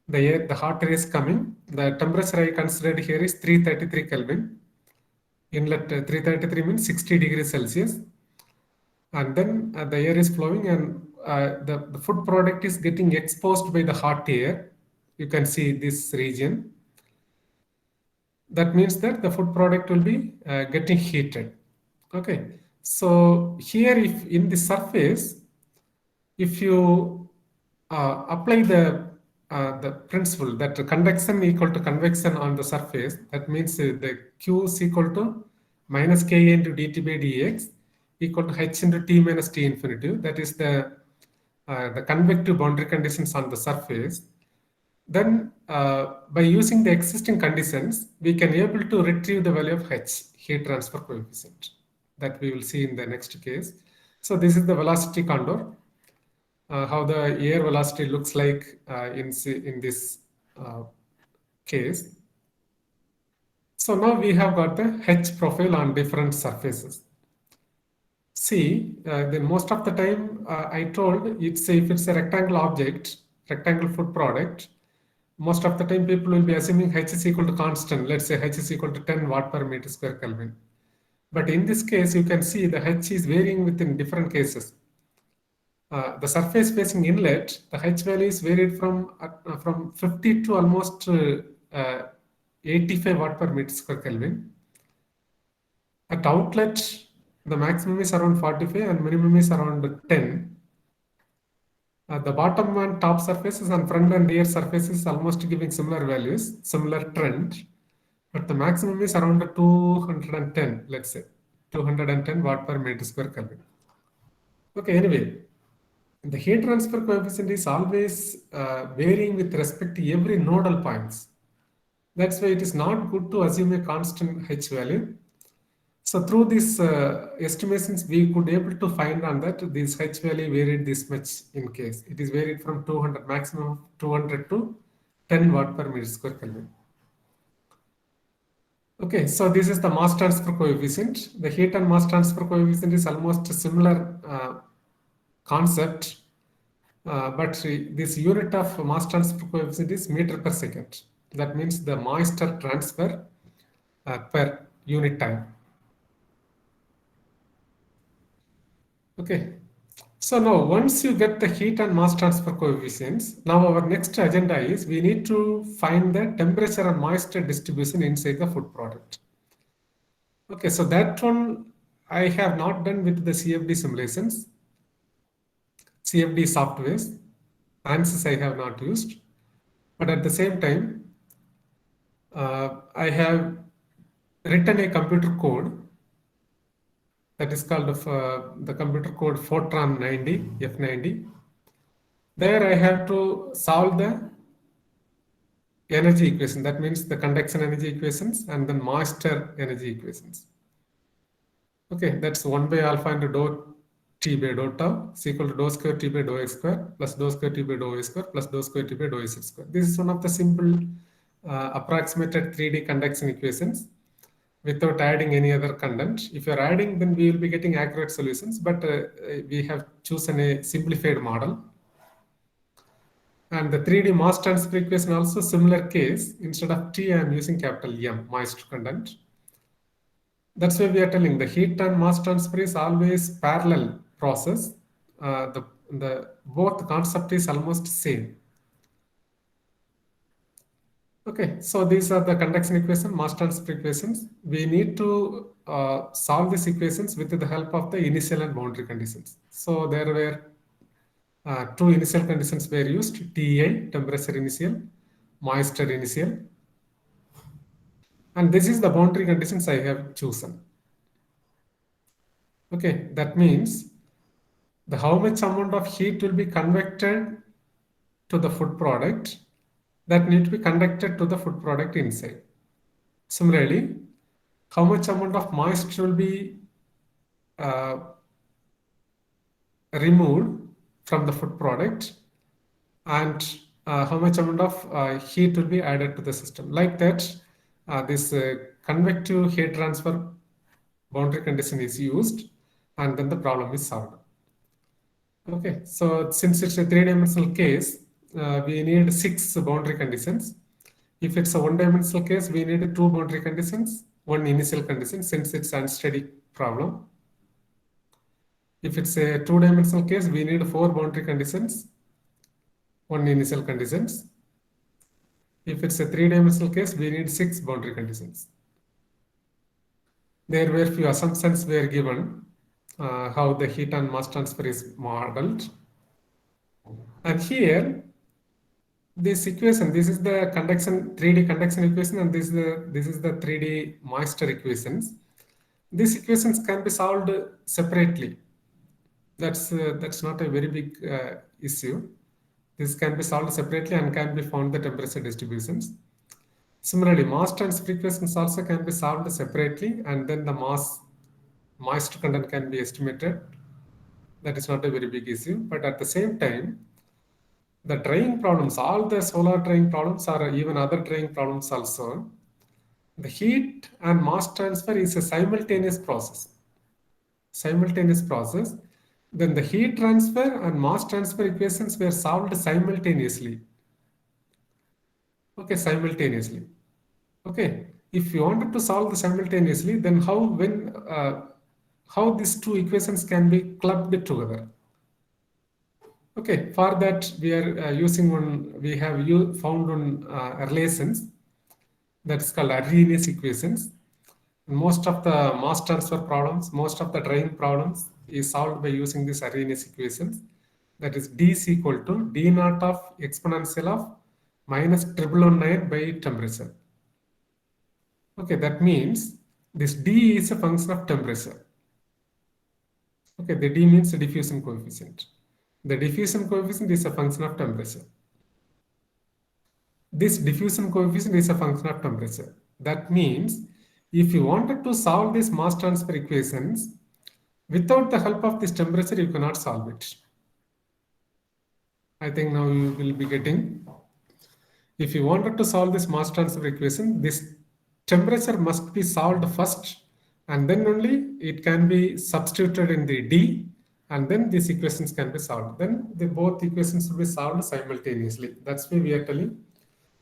The hot air is coming. The temperature I considered here is 333 Kelvin. Inlet 333 means 60 degrees Celsius. And then the air is flowing, and the food product is getting exposed by the hot air. You can see this region. That means that the food product will be getting heated. Okay. So here, if in the surface, if you apply the principle that convection equal to convection on the surface, that means the Q is equal to minus K into dt by dx equal to H into T minus T infinitive. That is the convective boundary conditions on the surface. Then by using the existing conditions, we can able to retrieve the value of H, heat transfer coefficient, that we will see in the next case. So this is the velocity condor. How the air velocity looks like in this case. So now we have got the H profile on different surfaces. See, then most of the time I told if it's a rectangle object, rectangle food product, most of the time people will be assuming H is equal to constant. Let's say H is equal to 10 watt per meter square Kelvin. But in this case, you can see the H is varying within different cases. The surface facing inlet, the H value is varied from 50 to almost 85 watt per meter square Kelvin. At outlet, the maximum is around 45 and minimum is around 10. The bottom and top surfaces and front and rear surfaces almost giving similar values, similar trend. But the maximum is around 210, let's say, 210 watt per meter square Kelvin. Okay, anyway. The heat transfer coefficient is always varying with respect to every nodal points. That's why it is not good to assume a constant H value. So through these estimations, we could able to find on that this H value varied this much in case. It is varied from 200, maximum of 200 to 10 watt per meter square Kelvin. Okay, so this is the mass transfer coefficient. The heat and mass transfer coefficient is almost a similar concept, but this unit of mass transfer coefficient is meter per second. That means the moisture transfer per unit time. Okay, so now once you get the heat and mass transfer coefficients, now our next agenda is we need to find the temperature and moisture distribution inside the food product. Okay, so that one I have not done with the CFD simulations, CFD softwares, ANSYS I have not used, but at the same time, I have written a computer code that is called the computer code Fortran 90, F90. There I have to solve the energy equation. That means the conduction energy equations and then moisture energy equations. Okay, that's 1 by alpha into dou t by dou tau is equal to dou square t by dou x square plus dou square t by dou y square plus dou square t by dou z square. This is one of the simple approximated 3D conduction equations without adding any other content. If you're adding, then we will be getting accurate solutions, but we have chosen a simplified model. And the 3D mass transfer equation also similar case. Instead of T, I am using capital M, moisture content. That's why we are telling the heat and mass transfer is always parallel process. The both concept is almost same. Okay, so these are the conduction equation, mass transfer equations. We need to solve these equations with the help of the initial and boundary conditions. So there were two initial conditions were used: TI, temperature initial, moisture initial, and this is the boundary conditions I have chosen. Okay, that means the how much amount of heat will be convected to the food product that need to be conducted to the food product inside. Similarly, how much amount of moisture will be removed from the food product, and how much amount of heat will be added to the system. Like that, this convective heat transfer boundary condition is used, and then the problem is solved. Okay, so since it's a three-dimensional case, we need 6 boundary conditions. If it's a one-dimensional case, we need 2 boundary conditions, 1 initial condition, since it's an unsteady problem. If it's a 2-dimensional case, we need 4 boundary conditions, 1 initial conditions. If it's a 3-dimensional case, we need 6 boundary conditions. There were few assumptions were given how the heat and mass transfer is modeled. And here, this equation, this is the conduction 3D conduction equation, and this is the 3D moisture equations. These equations can be solved separately. That's not a very big issue. This can be solved separately and can be found the temperature distributions. Similarly, mass transfer equations also can be solved separately, and then the moisture content can be estimated. That is not a very big issue, but at the same time, the drying problems, all the solar drying problems or even other drying problems also, the heat and mass transfer is a simultaneous process. Then the heat transfer and mass transfer equations were solved simultaneously. Okay, simultaneously. Okay, if you wanted to solve the simultaneously, then how these 2 equations can be clubbed together? Okay, for that we are using one. We have found one relations that's called Arrhenius equations. Most of the mass transfer problems, most of the drying problems is solved by using this Arrhenius equations. That is D is equal to D naught of exponential of minus 1119 by temperature. Okay, that means this D is a function of temperature. Okay, the D means the diffusion coefficient. The diffusion coefficient is a function of temperature. This diffusion coefficient is a function of temperature. That means if you wanted to solve these mass transfer equations, without the help of this temperature, you cannot solve it. I think now you will be getting. if you wanted to solve this mass transfer equation, this temperature must be solved first, and then only it can be substituted in the D, and then these equations can be solved. Then the both equations will be solved simultaneously. That's why we are telling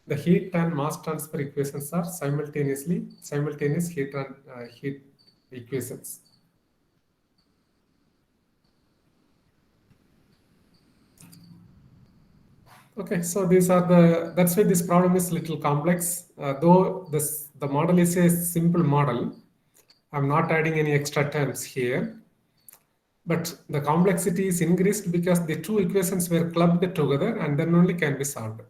the heat and mass transfer equations are simultaneous heat and heat equations. Okay, so that's why this problem is little complex. Though the model is a simple model, I'm not adding any extra terms here. But the complexity is increased because the two equations were clubbed together and then only can be solved.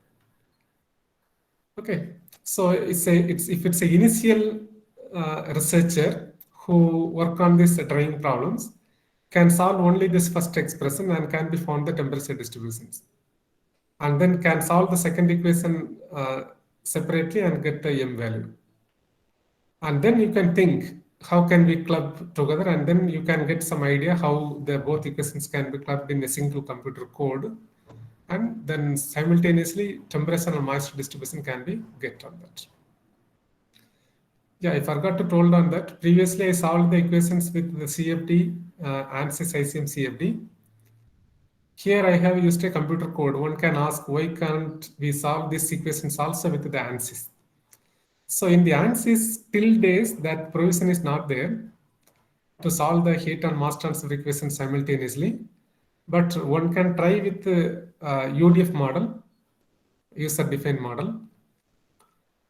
Okay, so if it's a initial researcher who work on these drying problems can solve only this first expression and can be found the temperature distributions, and then can solve the second equation separately and get the m value. And then you can think how can we club together, and then you can get some idea how the both equations can be clubbed in a single computer code, and then simultaneously temperature and moisture distribution can be get on that. Yeah, I forgot to told on that. Previously, I solved the equations with the CFD, ANSYS ICM CFD. Here I have used a computer code. One can ask, why can't we solve these equations also with the ANSYS? So in the ANSYS, till days, that provision is not there to solve the heat and mass transfer equation simultaneously. But one can try with the UDF model, user-defined model.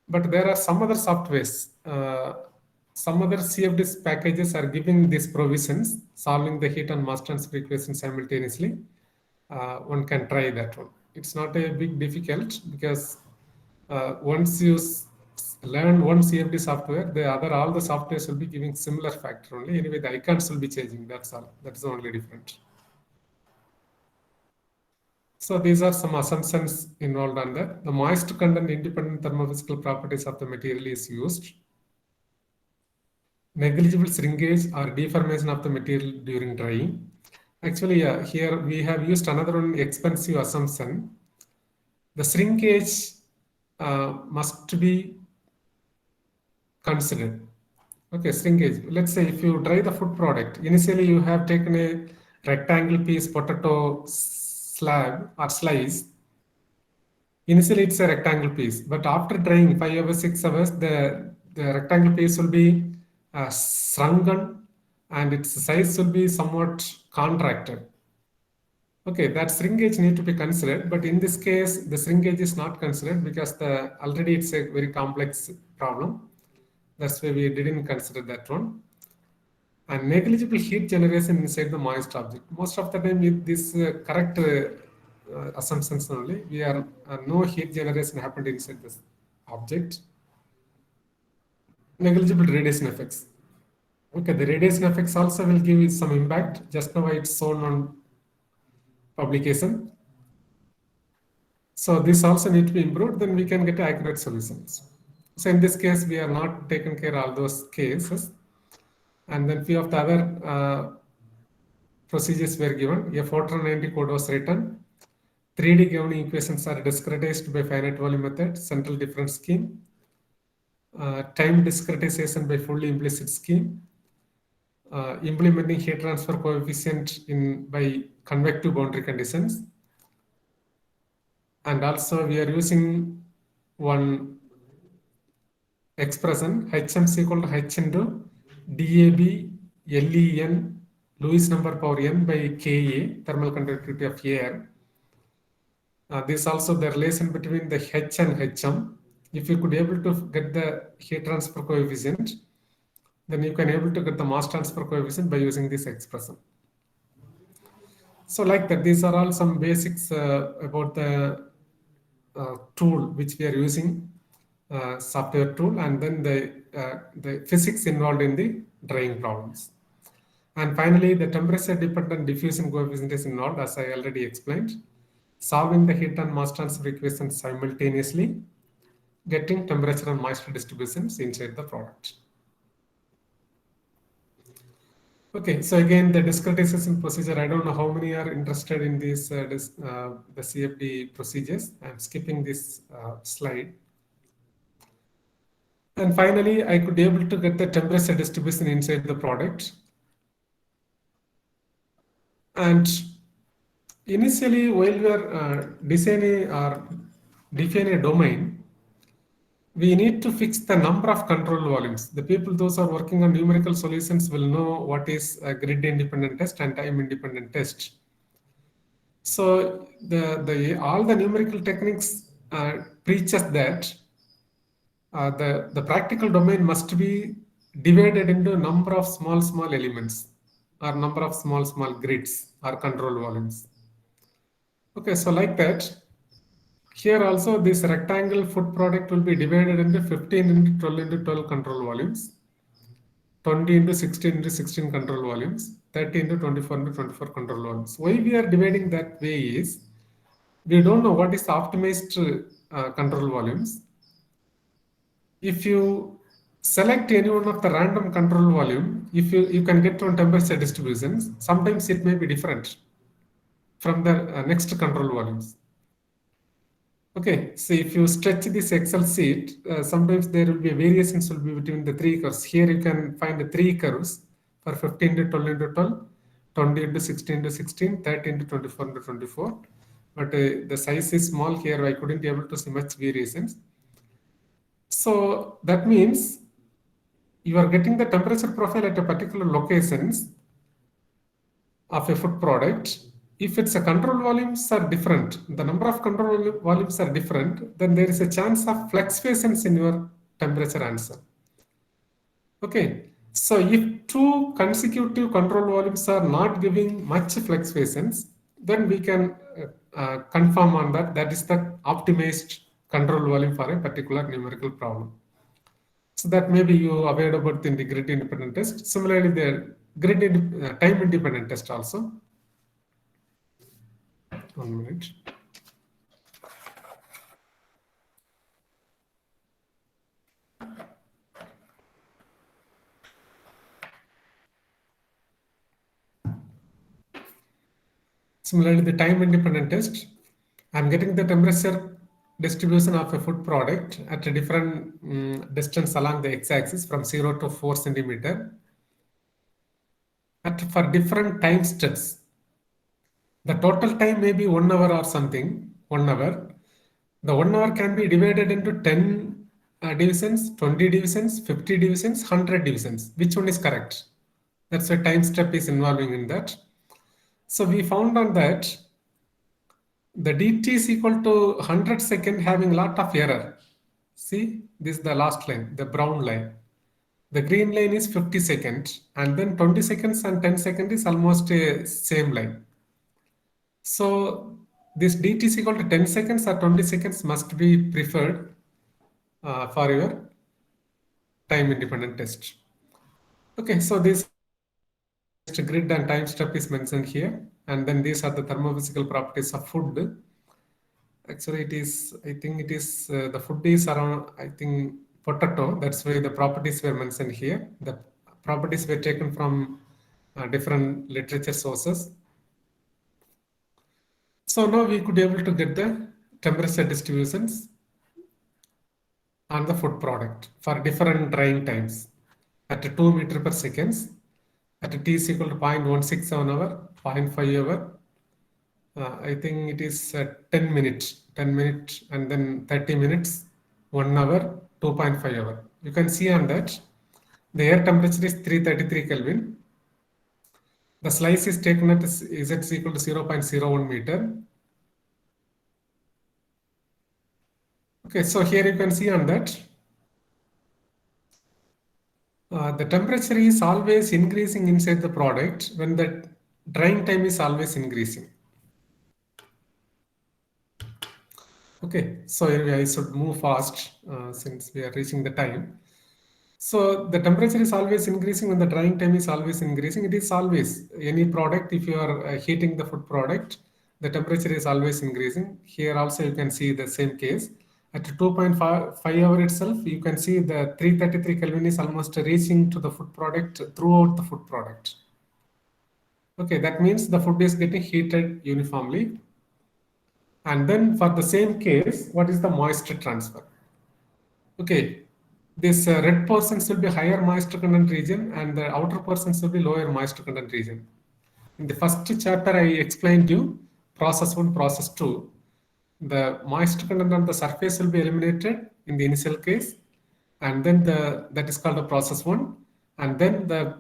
But there are some other softwares, some other CFD packages are giving these provisions, solving the heat and mass transfer equation simultaneously. One can try that one. It's not a big difficult because once you learn one CFD software, all the softwares will be giving similar factor only. Anyway, the icons will be changing. That's all. That's the only difference. So these are some assumptions involved on that. The moist content independent thermophysical properties of the material is used. Negligible shrinkage or deformation of the material during drying. Actually, here we have used another one expensive assumption. The shrinkage must be considered. Okay, shrinkage. Let's say if you dry the food product, initially you have taken a rectangle piece potato slab or slice. Initially it's a rectangle piece, but after drying 5 hours, 6 hours, the rectangle piece will be shrunken and its size will be somewhat contracted. Okay, that shrinkage need to be considered, but in this case, the shrinkage is not considered because already it's a very complex problem. That's why we didn't consider that one. And negligible heat generation inside the moist object. Most of the time, with this correct assumptions only, we are no heat generation happened inside this object. Negligible radiation effects. Okay, the radiation effects also will give some impact. Just now it's shown on publication. So this also need to be improved, then we can get accurate solutions. So in this case, we are not taken care of all those cases. And then few of the other procedures were given. A Fortran 90 code was written. 3D governing equations are discretized by finite volume method, central difference scheme. Time discretization by fully implicit scheme. Implementing heat transfer coefficient by convective boundary conditions. And also we are using one expression, HM is equal to H into DAB LEN Lewis number power n by Ka, thermal conductivity of air. This also the relation between the H and HM. If you could able to get the heat transfer coefficient, then you can able to get the mass transfer coefficient by using this expression. So like that, these are all some basics about the tool which we are using, software tool, and then the physics involved in the drying problems. And finally, the temperature dependent diffusion coefficient is involved, as I already explained. Solving the heat and mass transfer equations simultaneously, getting temperature and moisture distributions inside the product. Okay, so again, the discretization procedure, I don't know how many are interested in this, the CFD procedures. I'm skipping this slide. And finally, I could be able to get the temperature distribution inside the product. And initially, while we are designing or defining a domain, we need to fix the number of control volumes. The people, those are working on numerical solutions, will know what is a grid independent test and time independent test. So all the numerical techniques preaches that the practical domain must be divided into number of small elements or number of small grids or control volumes. Okay, so like that. Here also this rectangle food product will be divided into 15 into 12 into 12 control volumes, 20 into 16 into 16 control volumes, 30 into 24 into 24 control volumes. Why we are dividing that way is we don't know what is the optimized control volumes. If you select any one of the random control volume, if you can get on temperature distributions, sometimes it may be different from the next control volumes. Okay, so if you stretch this Excel sheet, sometimes there will be variations will be between the three curves. Here you can find the three curves for 15 to 12 into 12, 20 into 16 into 16, 30 into 24 into 24. But the size is small here, I couldn't be able to see much variations. So that means you are getting the temperature profile at a particular locations of a food product. If it's a control volumes are different, the number of control volumes are different, then there is a chance of fluctuations in your temperature answer. Okay, so if two consecutive control volumes are not giving much fluctuations, then we can confirm on that that is the optimized control volume for a particular numerical problem. So that maybe you aware about in the grid independent test. Similarly, the grid time independent test also. 1 minute. Similarly, the time independent test, I'm getting the temperature distribution of a food product at a different distance along the x-axis from 0 to 4 centimeter for different time steps. The total time may be 1 hour or something, 1 hour. The 1 hour can be divided into 10 divisions, 20 divisions, 50 divisions, 100 divisions. Which one is correct? That's why time step is involving in that. So we found on that the dt is equal to 100 second having lot of error. See, this is the last line, the brown line. The green line is 50 seconds, and then 20 seconds and 10 seconds is almost a same line. So this dt is equal to 10 seconds or 20 seconds must be preferred for your time independent test. Okay, so this grid and time step is mentioned here, and then these are the thermophysical properties of food. Actually, it is, I think it is, the food is around, I think, potato. That's why the properties were mentioned here. The properties were taken from different literature sources. So now we could be able to get the temperature distributions on the food product for different drying times at 2 meter per seconds, at t is equal to 0.167 hour, 0.5 hour. I think it is 10 minutes, and then 30 minutes, 1 hour, 2.5 hour. You can see on that the air temperature is 333 Kelvin. The slice is taken at z is equal to 0.01 meter. Okay, so here you can see on that the temperature is always increasing inside the product when the drying time is always increasing. Okay, so I should move fast since we are reaching the time. So the temperature is always increasing when the drying time is always increasing. It is always any product, if you are heating the food product, the temperature is always increasing. Here also you can see the same case. At 2.5 hour itself, you can see the 333 Kelvin is almost reaching to the food product throughout the food product. Okay, that means the food is getting heated uniformly. And then for the same case, what is the moisture transfer? Okay, this red portions will be higher moisture content region and the outer portions will be lower moisture content region. In the first chapter, I explained you process 1, process 2. The moisture content on the surface will be eliminated in the initial case, and then that is called the process 1, and then the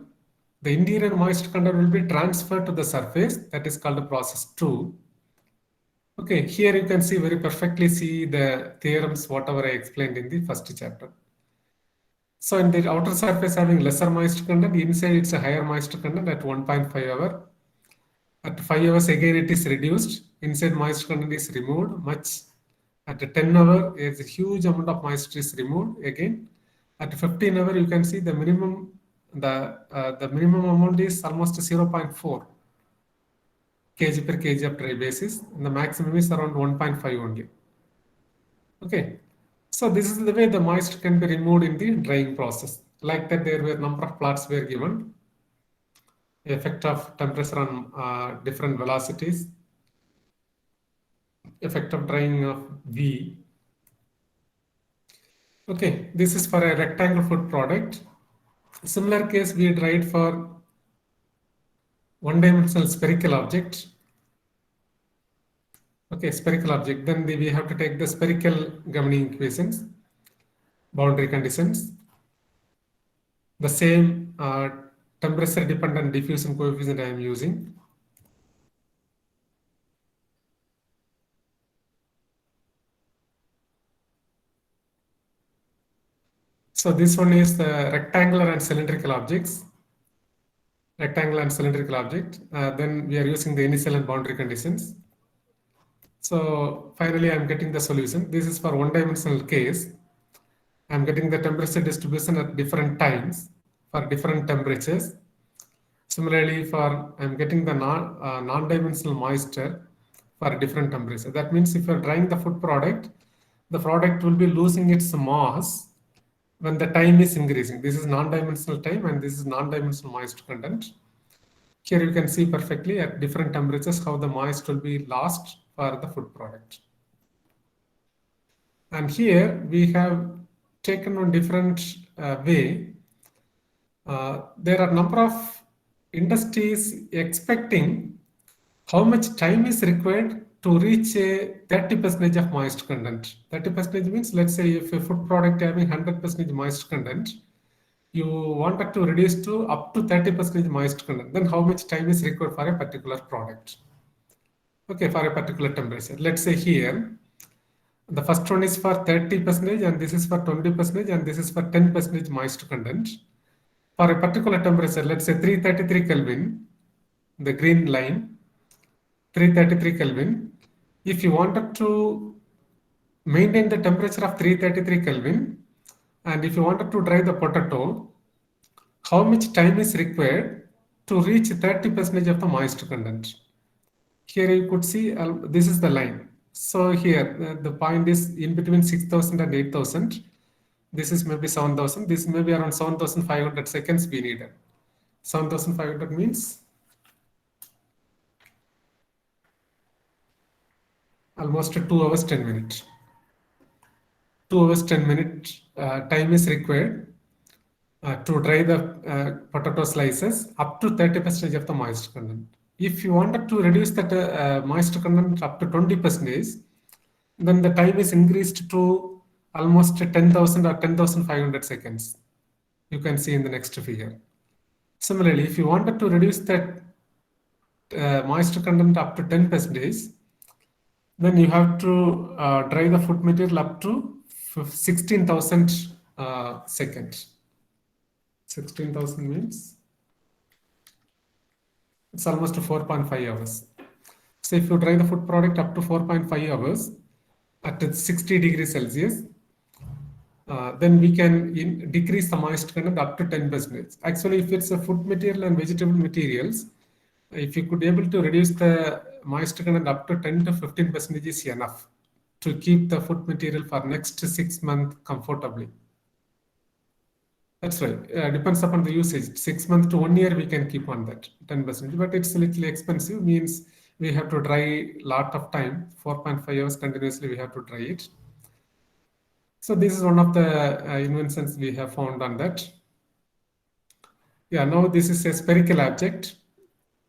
interior moisture content will be transferred to the surface, that is called the process 2. Okay, here you can see very perfectly see the theorems, whatever I explained in the first chapter. So in the outer surface having lesser moisture content, inside it's a higher moisture content at 1.5 hour. At 5 hours again it is reduced, inside moisture content is removed much. At 10 hour, a huge amount of moisture is removed again. At 15 hour, you can see the minimum amount is almost 0.4 kg per kg of dry basis, and the maximum is around 1.5 only. Okay, so this is the way the moisture can be removed in the drying process. Like that, there were number of plots were given. Effect of temperature on different velocities. Effect of drying of V. Okay, this is for a rectangle food product. Similar case we dried for one-dimensional spherical object. Okay, spherical object. Then we have to take the spherical governing equations, boundary conditions. The same temperature dependent diffusion coefficient I am using. So this one is the rectangular and cylindrical objects. Rectangular and cylindrical object. Then we are using the initial and boundary conditions. So finally, I'm getting the solution. This is for one-dimensional case. I'm getting the temperature distribution at different times for different temperatures. Similarly, I'm getting the non-dimensional moisture for different temperatures. That means if you're drying the food product, the product will be losing its mass when the time is increasing. This is non-dimensional time and this is non-dimensional moisture content. Here you can see perfectly at different temperatures how the moisture will be lost for the food product. And here we have taken one different way. There are a number of industries expecting how much time is required to reach a 30% of moisture content. 30% means, let's say if a food product having 100% moisture content, you wanted to reduce to up to 30% moisture content, then how much time is required for a particular product? Okay, for a particular temperature. Let's say here, the first one is for 30% and this is for 20% and this is for 10% moisture content. For a particular temperature, let's say 333 Kelvin, the green line, 333 Kelvin. If you wanted to maintain the temperature of 333 Kelvin, and if you wanted to dry the potato, how much time is required to reach 30% of the moisture content? Here you could see this is the line. So here the point is in between 6,000 and 8,000. This is maybe 7,000. This may be around 7,500 seconds we needed. 7,500 means almost 2 hours 10 minutes. 2 hours 10 minutes time is required to dry the potato slices up to 30% of the moisture content. If you wanted to reduce that moisture content up to 20%, then the time is increased to almost 10,000 or 10,500 seconds. You can see in the next figure. Similarly, if you wanted to reduce that moisture content up to 10%, then you have to dry the food material up to 16,000 seconds. 16,000 means it's almost 4.5 hours. So if you dry the food product up to 4.5 hours at 60 degrees Celsius, then we can decrease the moisture content up to 10%. Actually, if it's a food material and vegetable materials, if you could able to reduce the moisture content up to 10 to 15% is enough to keep the food material for next 6 months comfortably. That's right. Depends upon the usage. 6 months to 1 year, we can keep on that 10%, but it's a little expensive. Means we have to dry lot of time, 4.5 hours continuously. We have to dry it. So this is one of the inventions we have found on that. Yeah. Now this is a spherical object.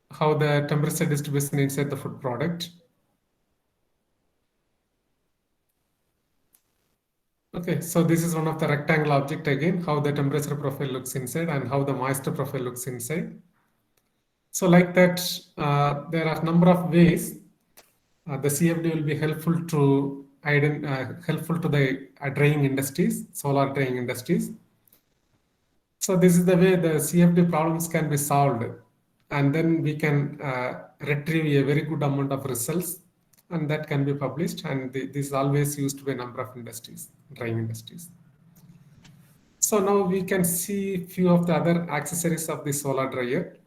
How the temperature distribution inside the food product. Okay, so this is one of the rectangle object again, how the temperature profile looks inside and how the moisture profile looks inside. So like that, there are a number of ways the CFD will be helpful to the drying industries, solar drying industries. So this is the way the CFD problems can be solved, and then we can retrieve a very good amount of results, and that can be published. And this is always used by a number of industries, drying industries. So now we can see few of the other accessories of the solar dryer.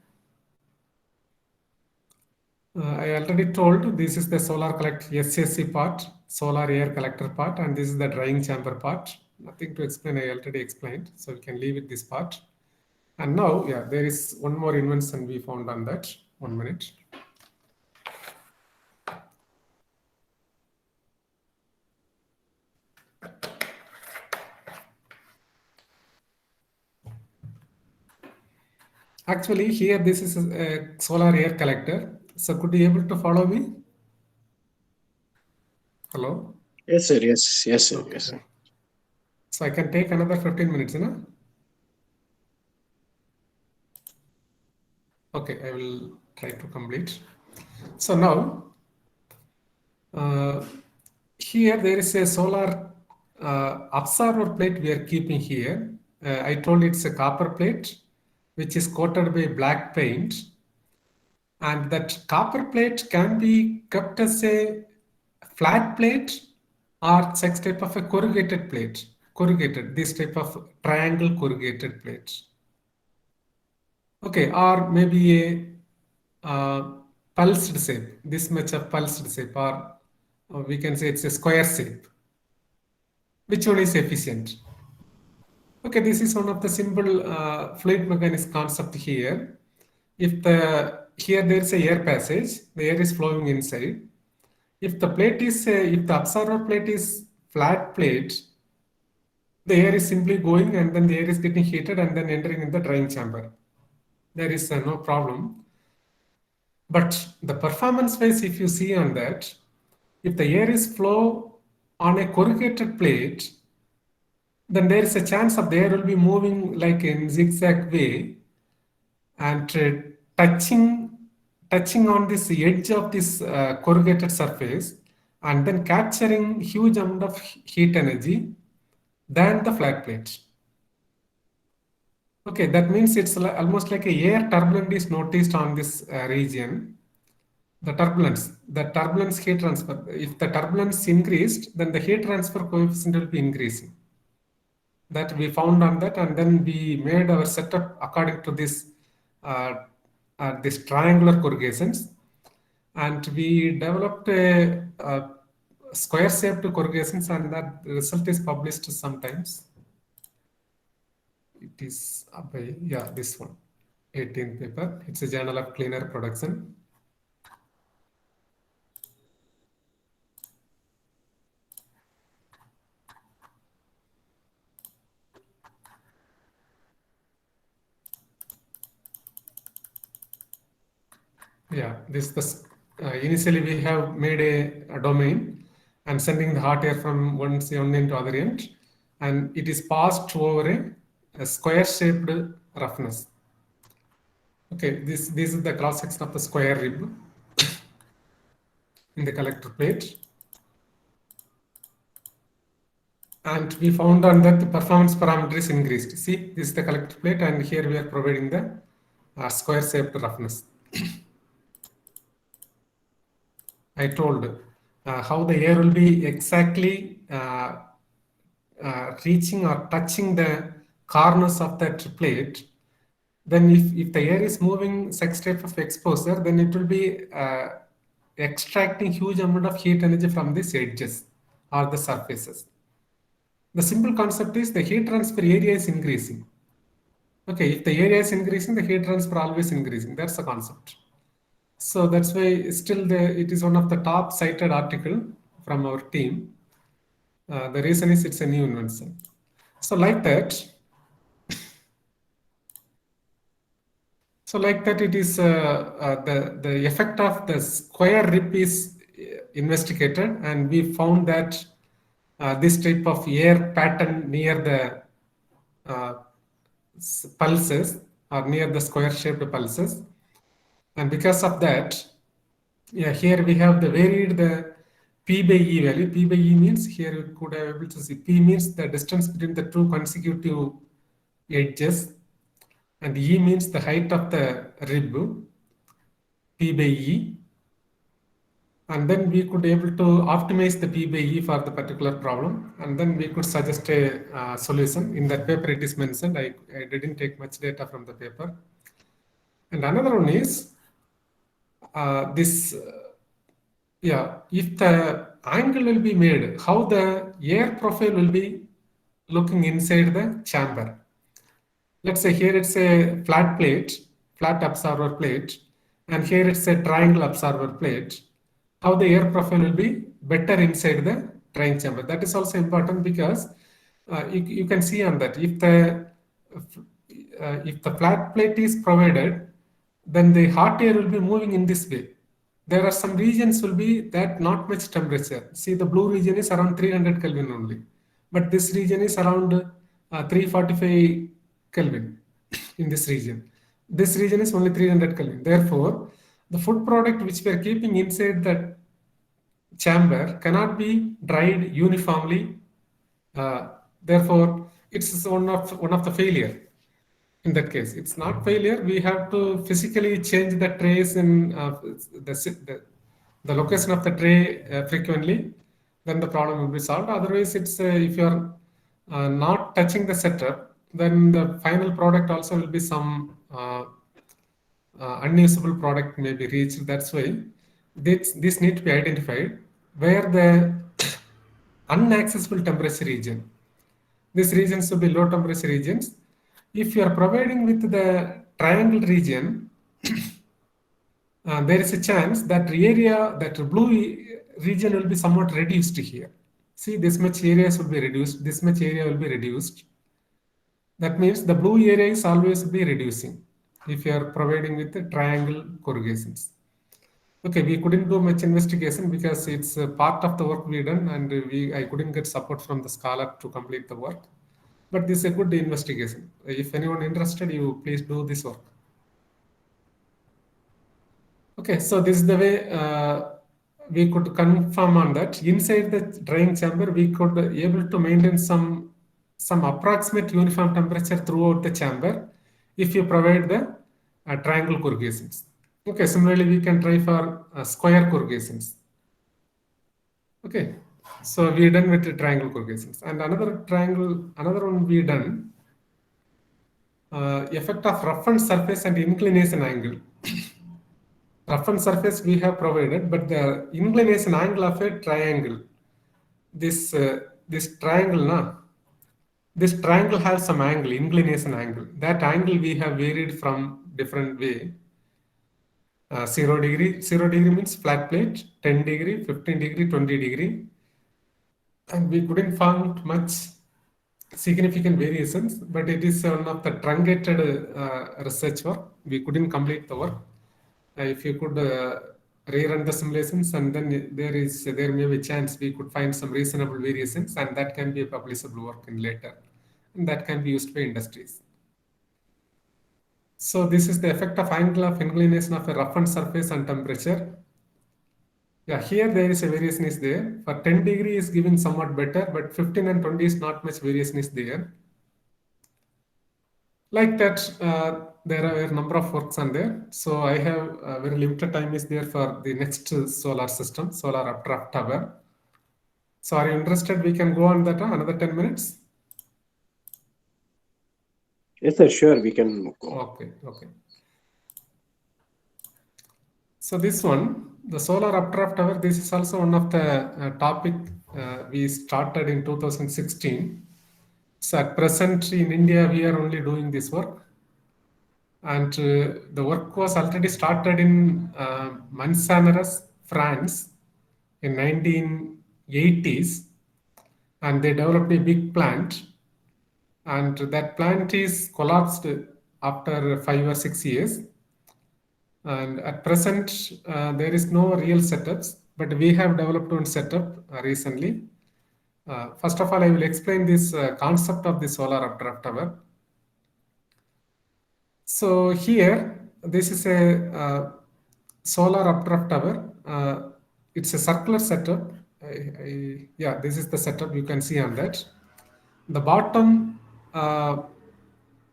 I already told this is the solar SSC part, solar air collector part, and this is the drying chamber part. Nothing to explain, I already explained, so we can leave it this part. And now, yeah, there is one more invention we found on that. 1 minute. Actually, here this is a solar air collector. So could you able to follow me? Hello? Yes, sir. Yes, yes, sir. Okay. Yes, sir. So I can take another 15 minutes, you know? Okay, I will try to complete. So now, here there is a solar observer plate we are keeping here. I told it's a copper plate, which is coated by black paint. And that copper plate can be kept as a flat plate or such type of a corrugated plate. Corrugated, this type of triangle corrugated plate. Okay, or maybe a pulsed shape, this much of pulsed shape, or we can say it's a square shape. Which one is efficient? Okay, this is one of the simple fluid mechanics concept here. If here there is a air passage, the air is flowing inside. If the plate is if the observer plate is flat plate, the air is simply going and then the air is getting heated and then entering in the drying chamber. There is no problem. But the performance wise, if you see on that, if the air is flow on a corrugated plate, then there is a chance of the air will be moving like in zigzag way and touching on this edge of this corrugated surface and then capturing huge amount of heat energy than the flat plate. Okay, that means it's almost like a air turbulence is noticed on this region. The turbulence heat transfer. If the turbulence increased, then the heat transfer coefficient will be increasing. That we found on that, and then we made our setup according to this triangular corrugations, and we developed a square-shaped corrugations, and that result is published sometimes. It is by this one, 18th paper. It's a Journal of Clean Air Production. Yeah, this is initially we have made a domain and sending the hot air from one end to other end, and it is passed over a square-shaped roughness. Okay, this is the cross section of the square rib in the collector plate, and we found on that the performance parameter is increased. See, this is the collector plate, and here we are providing the square-shaped roughness. I told how the air will be exactly reaching or touching the corners of that plate. Then if the air is moving such type of exposure, then it will be extracting huge amount of heat energy from these edges or the surfaces. The simple concept is the heat transfer area is increasing. Okay, if the area is increasing, the heat transfer always increasing. That's the concept. So that's why still it is one of the top cited article from our team. The reason is it's a new invention. So like that, it is the effect of the square rip is investigated, and we found that this type of air pattern near the pulses or near the square shaped pulses, and because of that, yeah, here we have the varied the P by E value. P by E means here you could have able to see P means the distance between the two consecutive edges, and E means the height of the rib, P by E. And then we could able to optimize the P by E for the particular problem, and then we could suggest a solution. In that paper it is mentioned. I didn't take much data from the paper. And another one is if the angle will be made, how the air profile will be looking inside the chamber. Let's say here it's a flat plate, flat absorber plate, and here it's a triangle absorber plate. How the air profile will be better inside the drying chamber. That is also important because you can see on that if the flat plate is provided, then the hot air will be moving in this way. There are some regions will be that not much temperature. See, the blue region is around 300 Kelvin only, but this region is around 345 Kelvin in this region. This region is only 300 Kelvin. Therefore, the food product which we are keeping inside that chamber cannot be dried uniformly. Therefore, it's one of the failure. In that case, it's not failure. We have to physically change the trays in the location of the tray frequently. Then the problem will be solved. Otherwise, it's if you are not touching the setup, then the final product also will be some unusable product may be reached. That's why this need to be identified where the unaccessible temperature region. These regions will be low temperature regions. If you are providing with the triangle region, there is a chance that area, that blue region will be somewhat reduced here. See, this much areas will be reduced, this much area will be reduced. That means the blue area is always be reducing if you are providing with the triangle corrugations. Okay, we couldn't do much investigation because it's part of the work we done, and I couldn't get support from the scholar to complete the work. But this is a good investigation. If anyone interested, you please do this work. Okay, so this is the way we could confirm on that. Inside the drying chamber, we could be able to maintain some approximate uniform temperature throughout the chamber if you provide the triangle corrugations. Okay, similarly, we can try for square corrugations. Okay, so we done with the triangle corrugations, and another one we done effect of roughened surface and inclination angle. Roughened surface we have provided, but the inclination angle of a triangle, this triangle has some angle, inclination angle. That angle we have varied from different way. 0 degree means flat plate, 10 degree, 15 degree, 20 degree. And we couldn't find much significant variations, but it is one of the truncated research work. We couldn't complete the work. If you could rerun the simulations, and then there may be a chance we could find some reasonable variations, and that can be a publishable work in later, and that can be used by industries. So this is the effect of angle of inclination of a roughened surface and temperature. Yeah, here there is a variation is there. For 10 degree is giving somewhat better, but 15 and 20 is not much variation is there. Like that, there are a number of works on there. So I have very limited time is there for the next solar system, solar updraft tower. So are you interested? We can go on that another 10 minutes. Yes, sir, sure, we can go. Okay. So this one, the solar updraft tower, this is also one of the topic we started in 2016. So at present in India, we are only doing this work. And the work was already started in Manzanares, France in 1980s, and they developed a big plant, and that plant is collapsed after 5 or 6 years. And at present, there is no real setups, but we have developed one setup recently. First of all, I will explain this concept of the solar updraft tower. So here, this is a solar updraft tower. It's a circular setup. Yeah, this is the setup you can see on that. The bottom,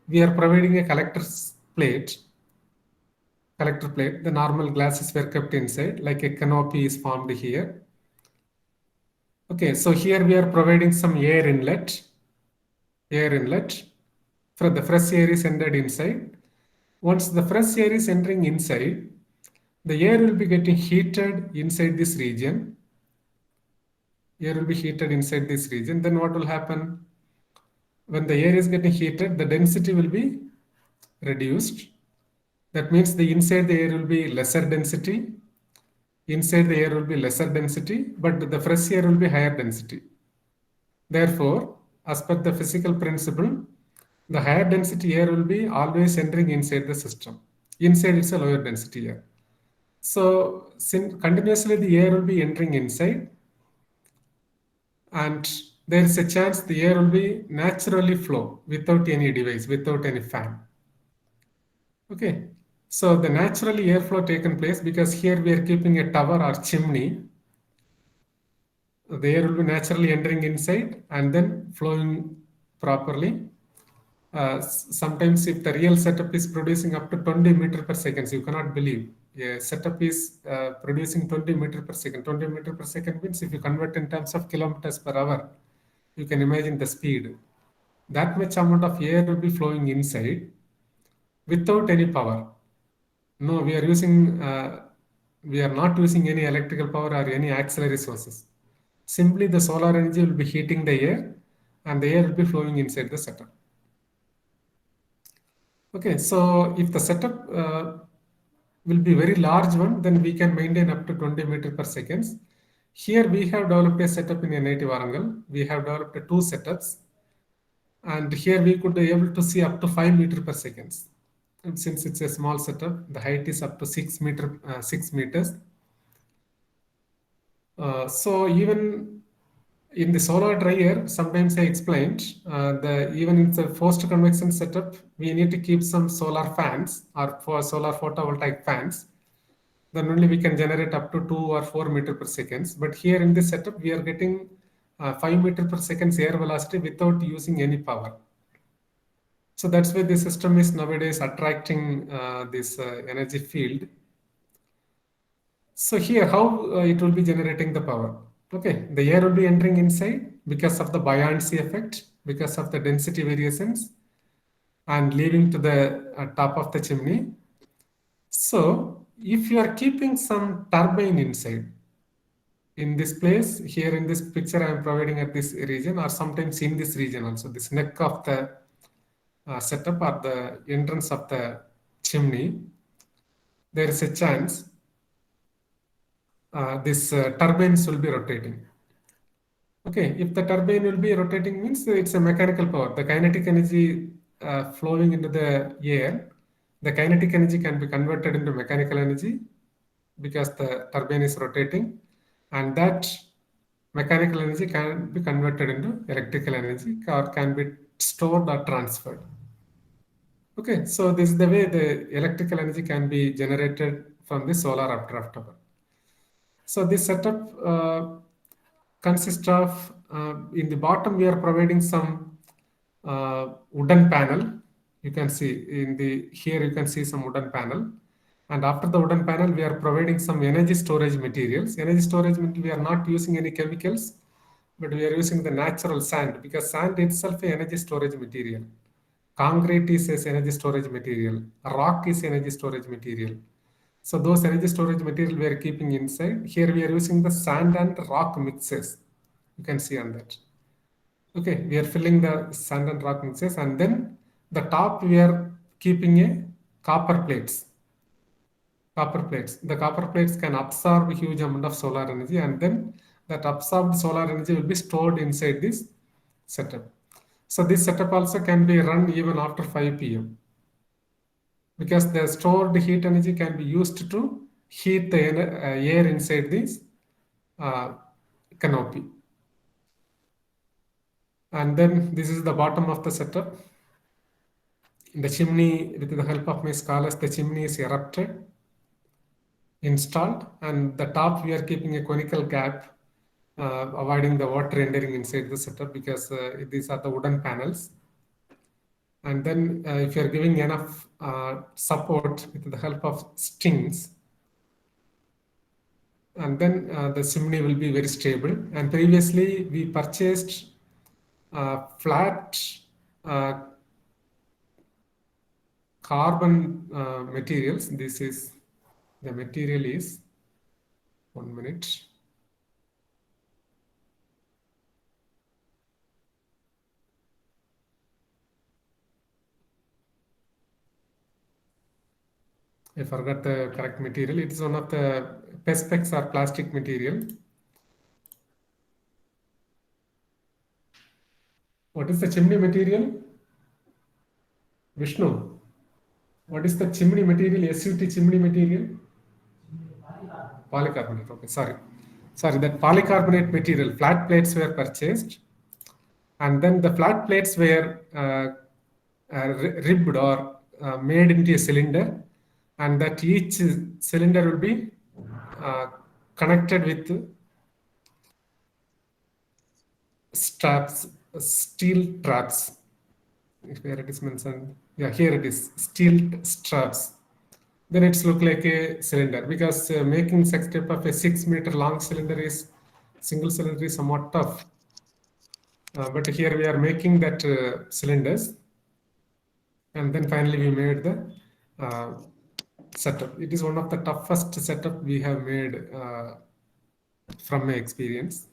we are providing a collector plate. The normal glasses were kept inside, like a canopy is formed here. Okay, so here we are providing some air inlet. For the fresh air is entered inside. Once the fresh air is entering inside, the air will be getting heated inside this region. Then what will happen? When the air is getting heated, the density will be reduced. That means inside the air will be lesser density. But the fresh air will be higher density. Therefore, as per the physical principle, the higher density air will be always entering inside the system. Inside it's a lower density air. So continuously the air will be entering inside, and there is a chance the air will be naturally flow without any device, without any fan. Okay, so the naturally airflow taken place, because here we are keeping a tower or chimney. The air will be naturally entering inside and then flowing properly. Sometimes if the real setup is producing up to 20 meters per second, you cannot believe. A setup is producing 20 meters per second. 20 meters per second means if you convert in terms of kilometers per hour, you can imagine the speed. That much amount of air will be flowing inside without any power. No, we are not using any electrical power or any auxiliary sources. Simply the solar energy will be heating the air and the air will be flowing inside the setup. Okay, so if the setup will be very large one, then we can maintain up to 20 meters per second. Here we have developed a setup in NIT Warangal. We have developed 2 setups. And here we could be able to see up to 5 meters per second. And since it's a small setup, the height is up to 6 meters. So even in the solar dryer, sometimes I explained, even in the forced convection setup, we need to keep some solar fans or for solar photovoltaic fans. Then only we can generate up to 2 or 4 meters per second. But here in this setup, we are getting 5 meters per second air velocity without using any power. So that's why the system is nowadays attracting this energy field. So here, how it will be generating the power? Okay, the air will be entering inside because of the buoyancy effect, because of the density variations, and leaving to the top of the chimney. So if you are keeping some turbine inside, in this place, here in this picture, I am providing at this region, or sometimes in this region also, this neck of the setup or the entrance of the chimney, there is a chance this turbines will be rotating. Okay, if the turbine will be rotating means it's a mechanical power. The kinetic energy flowing into the air, the kinetic energy can be converted into mechanical energy because the turbine is rotating, and that mechanical energy can be converted into electrical energy or can be stored or transferred. Okay, so this is the way the electrical energy can be generated from the solar updraft tower. So this setup consists of, in the bottom we are providing some wooden panel. You can see here you can see some wooden panel. And after the wooden panel, we are providing some energy storage materials. Energy storage material, we are not using any chemicals, but we are using the natural sand, because sand itself is energy storage material. Concrete is energy storage material. Rock is energy storage material. So those energy storage material we are keeping inside. Here we are using the sand and rock mixes. You can see on that. Okay, we are filling the sand and rock mixes, and then the top we are keeping a copper plates. The copper plates can absorb a huge amount of solar energy, and then that absorbed solar energy will be stored inside this setup. So this setup also can be run even after 5 p.m. because the stored heat energy can be used to heat the air inside this canopy. And then this is the bottom of the setup. The chimney, with the help of my scholars, the chimney is erupted, installed, and the top we are keeping a conical gap, avoiding the water entering inside the setup because these are the wooden panels. And then if you're giving enough support with the help of strings, and then the chimney will be very stable. And previously we purchased flat carbon materials. This is the material is 1 minute. I forgot the correct material. It is one of the Perspex or plastic material. What is the chimney material? Vishnu, what is the chimney material, SUT chimney material? Polycarbonate, okay, sorry, that polycarbonate material, flat plates were purchased, and then the flat plates were ribbed or made into a cylinder, and that each cylinder will be connected with straps, steel traps. Where it is mentioned, yeah, here it is, steel straps. Then it's look like a cylinder because making such type of a 6 meter long cylinder is single cylinder is somewhat tough. But here we are making that cylinders, and then finally we made the setup. It is one of the toughest setup we have made from my experience.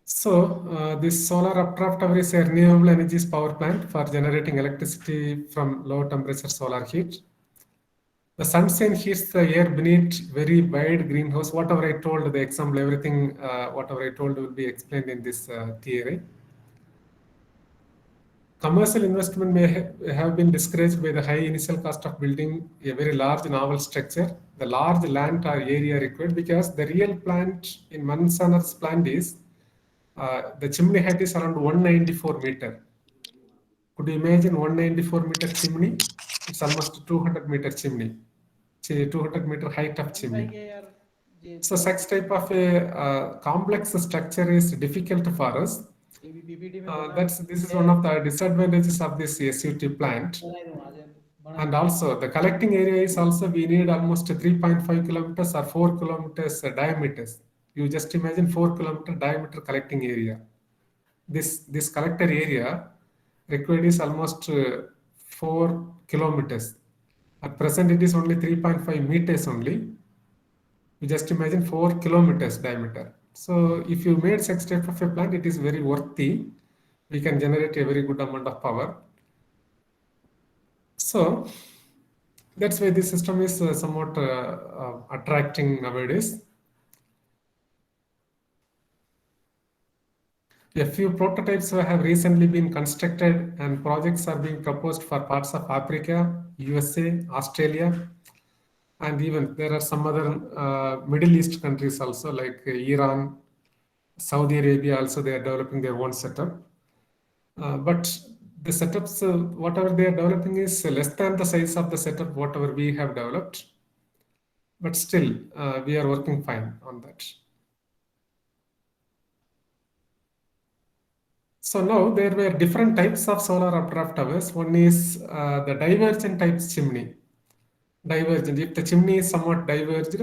So this solar updraft tower is a renewable energies power plant for generating electricity from low temperature solar heat. The sunshine heats the air beneath very wide greenhouse. Whatever I told, the example, everything, whatever I told will be explained in this theory. Commercial investment may have been discouraged by the high initial cost of building a very large novel structure, the large land or area required, because the real plant in Mansaner's plant is the chimney height is around 194 meter. Could you imagine 194 meter chimney? It's almost 200 meter chimney, 200 meter height of chimney. So such type of a complex structure is difficult for us. This is one of the disadvantages of this SUT plant. And also the collecting area is also, we need almost 3.5 kilometers or 4 kilometers diameters. You just imagine 4 kilometer diameter collecting area. This collector area required is almost 4 kilometers. At present it is only 3.5 meters only. You just imagine 4 kilometers diameter. So if you made such type of a plant, it is very worthy. We can generate a very good amount of power. So that's why this system is somewhat attracting nowadays. A few prototypes have recently been constructed and projects are being proposed for parts of Africa, USA, Australia, and even there are some other Middle East countries also, like Iran, Saudi Arabia also, they are developing their own setup. But the setups, whatever they are developing is less than the size of the setup, whatever we have developed. But still, we are working fine on that. So now there were different types of solar updraft towers. One is the divergent types chimney. Divergent, if the chimney is somewhat diverged,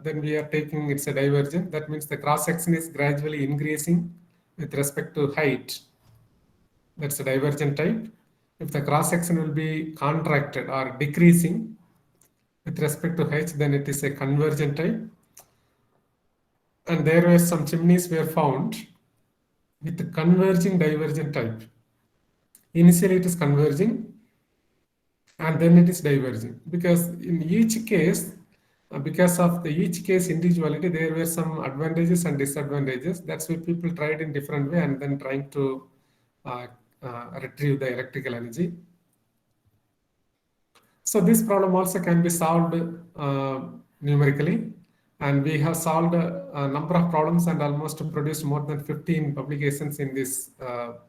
then we are taking it's a divergent. That means the cross section is gradually increasing with respect to height. That's a divergent type. If the cross section will be contracted or decreasing with respect to height, then it is a convergent type. And there were some chimneys were found with the converging divergent type. Initially it is converging, and then it is diverging, because in each case, because of the each case individuality, there were some advantages and disadvantages. That's why people tried in different way and then trying to retrieve the electrical energy. So this problem also can be solved numerically, and we have solved a number of problems and almost produced more than 15 publications in this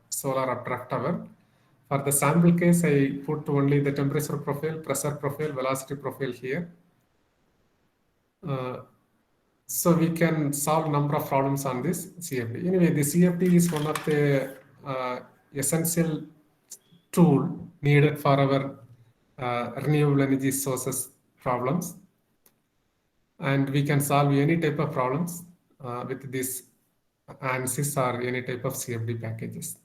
solar updraft tower. For the sample case, I put only the temperature profile, pressure profile, velocity profile here. So we can solve a number of problems on this CFD. Anyway, the CFD is one of the essential tool needed for our renewable energy sources problems. And we can solve any type of problems with this ANSYS or any type of CFD packages.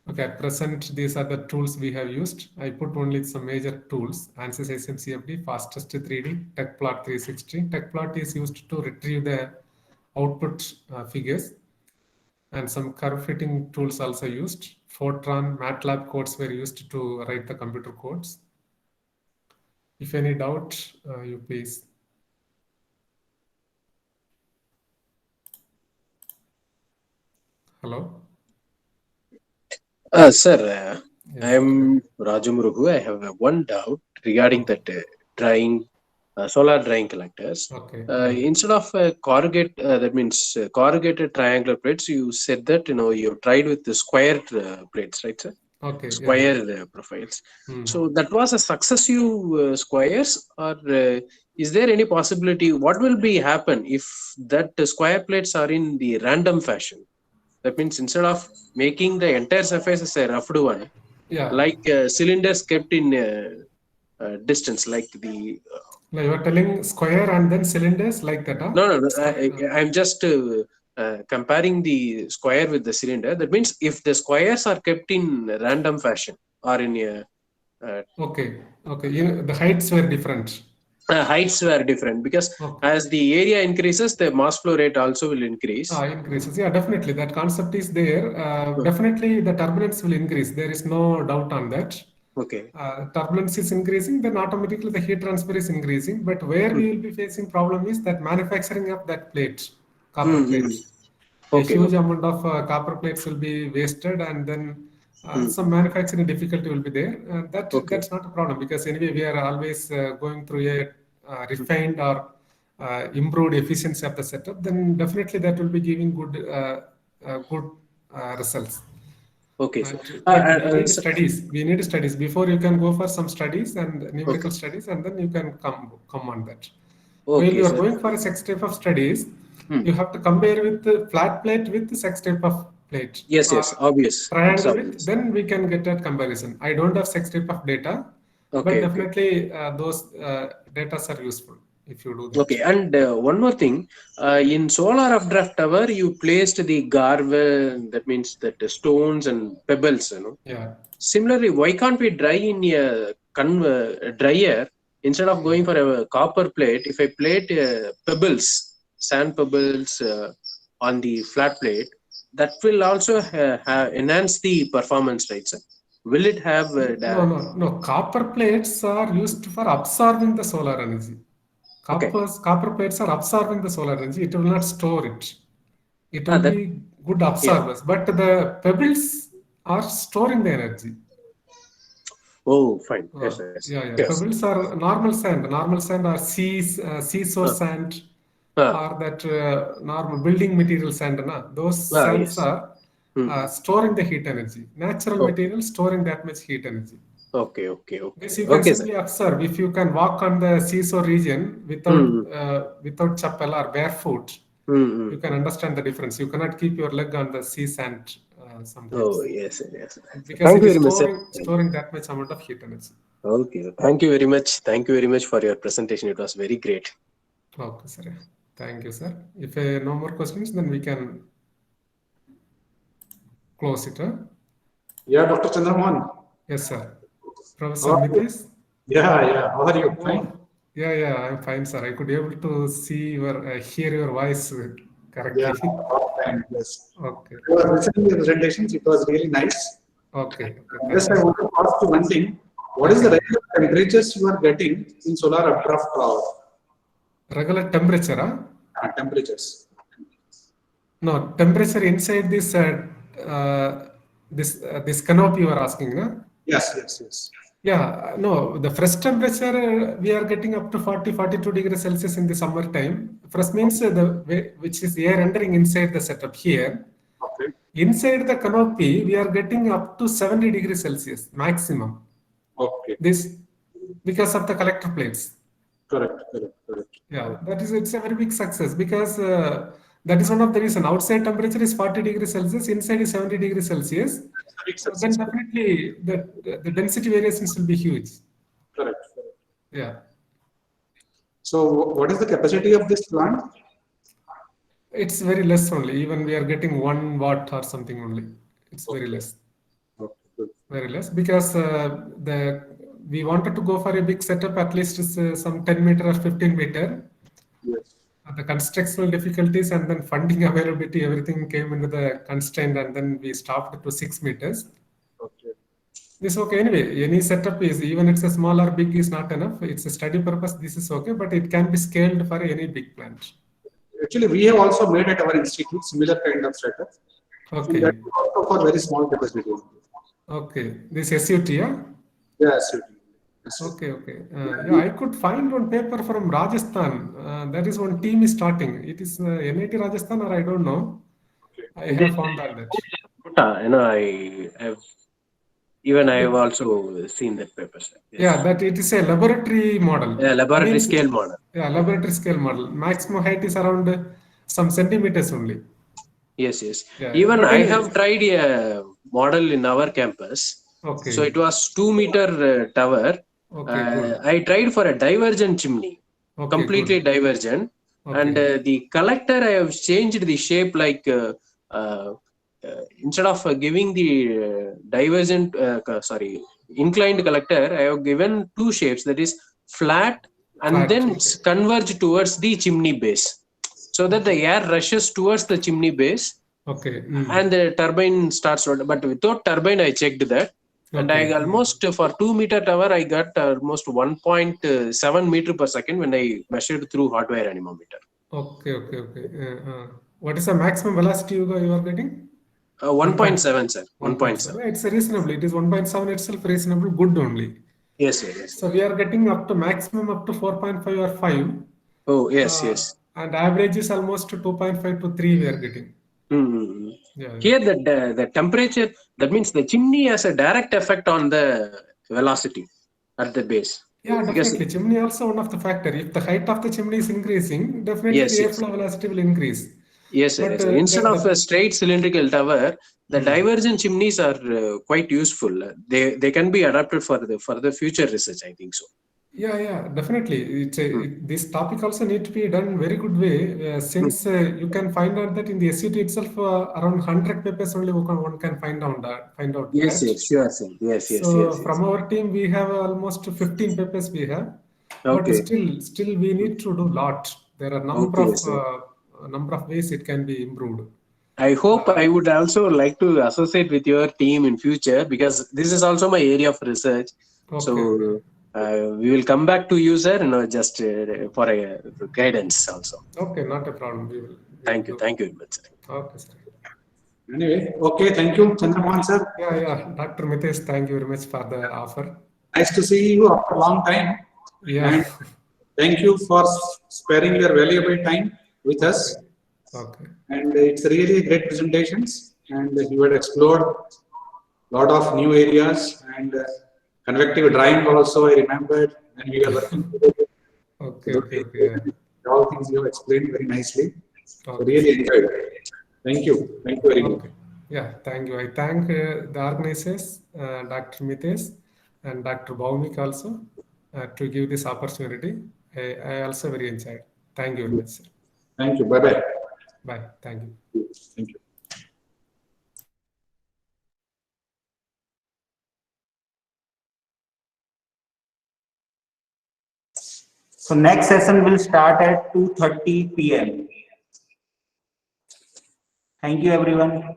Okay, at present, these are the tools we have used. I put only some major tools: ANSYS SMCFD, Fastest 3D, TechPlot 360. TechPlot is used to retrieve the output figures, and some curve fitting tools also used. Fortran, MATLAB codes were used to write the computer codes. If any doubt, you please. Hello? Sir, Yes. I am Raju Murugu. I have one doubt regarding that solar drying collectors. Okay. Instead of that means corrugated triangular plates, you said that you tried with the square plates, right, sir? Okay. Square profiles. So that was a successive squares, or is there any possibility what will be happen if that square plates are in the random fashion? That means instead of making the entire surface as a roughed one, like cylinders kept in distance, like the. No, you are telling square and then cylinders like that, huh? No. I'm just comparing the square with the cylinder. That means if the squares are kept in random fashion or in a. Okay. The heights were different. Heights were different because as the area increases, the mass flow rate also will increase. Increases. Yeah, definitely. That concept is there. Definitely the turbulence will increase. There is no doubt on that. Okay. Turbulence is increasing, then automatically the heat transfer is increasing. But where we will be facing problem is that manufacturing of that plate, copper plates. Okay. A huge amount of copper plates will be wasted, and then some manufacturing difficulty will be there. That's not a problem, because anyway we are always going through a refined or improved efficiency of the setup. Then definitely that will be giving good results. Okay. We need studies before you can go for some studies and numerical studies, and then you can come on that. While you are going for a sex type of studies, you have to compare with the flat plate with the sex type of plate. Yes, obvious. Triangle with, then we can get that comparison. I don't have sex type of data, but definitely those data are useful if you do that. Okay, and one more thing, in solar updraft tower, you placed the garvel, that means that the stones and pebbles, Yeah. Similarly, why can't we dry in a dryer instead of going for a copper plate? If I plate pebbles, sand pebbles on the flat plate, that will also enhance the performance, right, sir? Will it have? No. Copper plates are used for absorbing the solar energy. Copper plates are absorbing the solar energy. It will not store it. It will be good absorbers, but the pebbles are storing the energy. Oh, fine. Yes. Pebbles are normal sand or seashore sand, or that normal building material sand. Those sands are storing the heat energy. Natural material storing that much heat energy. Okay. This you can simply observe. If you can walk on the seashore region without chappal or barefoot, you can understand the difference. You cannot keep your leg on the sea sand sometimes. Oh, yes. Because it is storing that much amount of heat energy. Okay. Thank you very much for your presentation. It was very great. Okay, sir. Thank you, sir. If no more questions, then we can close it. Yeah, Dr. Chandramohan. Yes, sir. Professor Mitesh? Yeah. How are you? Fine? Yeah, I'm fine, sir. I could be able to see hear your voice correctly. Yeah, fine. Yes. Okay. I was listening to the presentations. It was really nice. Okay. Just I want to ask you one thing. What is the regular temperatures you are getting in solar updraft tower? Regular temperature, huh? Temperatures. No, temperature inside this this canopy you are asking, no? Yes, yes, yes. Yeah, no, the fresh temperature we are getting up to 40-42 degrees Celsius in the summer time. Fresh means which is air entering inside the setup here. Okay. Inside the canopy, we are getting up to 70 degrees Celsius maximum. Okay. This because of the collector plates. Correct, correct, correct. Yeah, it's a very big success because that is one of the reason. Outside temperature is 40 degrees Celsius, inside is 70 degrees Celsius. So then definitely the density variations will be huge. Correct, correct. Yeah. So what is the capacity of this plant? It's very less only. Even we are getting 1 watt or something only. It's very less. Okay, good. Very less because we wanted to go for a big setup, at least some 10 meter or 15 meter. Yes. The constructional difficulties and then funding availability, everything came into the constraint, and then we stopped to 6 meters. Okay. This okay anyway. Any setup is, even it's a small or big, is not enough. It's a study purpose. This is okay, but it can be scaled for any big plant. Actually, we have also made at our institute similar kind of setup. Okay. That is also for very small capacity. Okay. This SUT, yeah? Yes. Okay, okay. Yeah, I could find one paper from Rajasthan. That is one team is starting. It is NIT Rajasthan, or I don't know. I have found that. You know, I have also seen that paper. Yes. Yeah, that it is a laboratory model. Yeah, laboratory scale model. Yeah, laboratory scale model. Maximum height is around some centimeters only. Yes, yes. Yeah, even I anyway, have tried a model in our campus. Okay. So it was 2-meter tower. Okay, I tried for a divergent chimney, okay, completely good. divergent. Okay. And the collector, I have changed the shape like instead of giving the divergent, inclined collector, I have given 2 shapes, that is flat and Flat, then okay. converge towards the chimney base, so that the air rushes towards the chimney base. Okay. And the turbine starts, but without turbine I checked that. And I almost for 2-meter tower I got almost 1.7 meter per second when I measured through hot wire anemometer. Okay. What is the maximum velocity you are getting? 1.7, sir. 1.7. It's reasonable. It is 1.7 itself reasonable, good only. Yes, sir. Yes. So we are getting up to maximum up to 4.5 or 5. Oh, yes, yes. And average is almost 2.5 to 3 we are getting. Mm-hmm. Yeah. Here the temperature, that means the chimney has a direct effect on the velocity at the base. Yeah, definitely. Chimney also one of the factor. If the height of the chimney is increasing, definitely the airflow velocity will increase. Yes, sir. But, instead of a straight cylindrical tower, the divergent chimneys are quite useful. They can be adapted for the future research, I think so. Yeah, definitely. This topic also need to be done very good way, since you can find out that in the SUT itself around 100 papers only one can find out. Yes, that. Sure, sir. Yes. From our team we have almost 15 papers we have, but still we need to do lot. There are number of ways it can be improved. I hope I would also like to associate with your team in future, because this is also my area of research. Okay. So we will come back to you, sir, just for a guidance also. Okay, not a problem. We will Thank you very much, sir. Okay, sir. Anyway, okay, thank you, Chandramohan sir. Yeah, Dr. Mitesh, thank you very much for the offer. Nice to see you after a long time. Yeah. And thank you for sparing your valuable time with us. Okay. And it's really great presentations, and you had explored a lot of new areas, and convective drying also I remembered, and we are working together. Okay. All things you have explained very nicely. Okay. So really enjoyed it. Thank you very much. Yeah, thank you. I thank the organizers, Dr. Mitesh and Dr. Bhaumik also, to give this opportunity. I also very enjoyed. Thank you very much, sir. Thank you. Bye. Bye. Thank you. Thank you. So next session will start at 2:30 p.m. Thank you, everyone.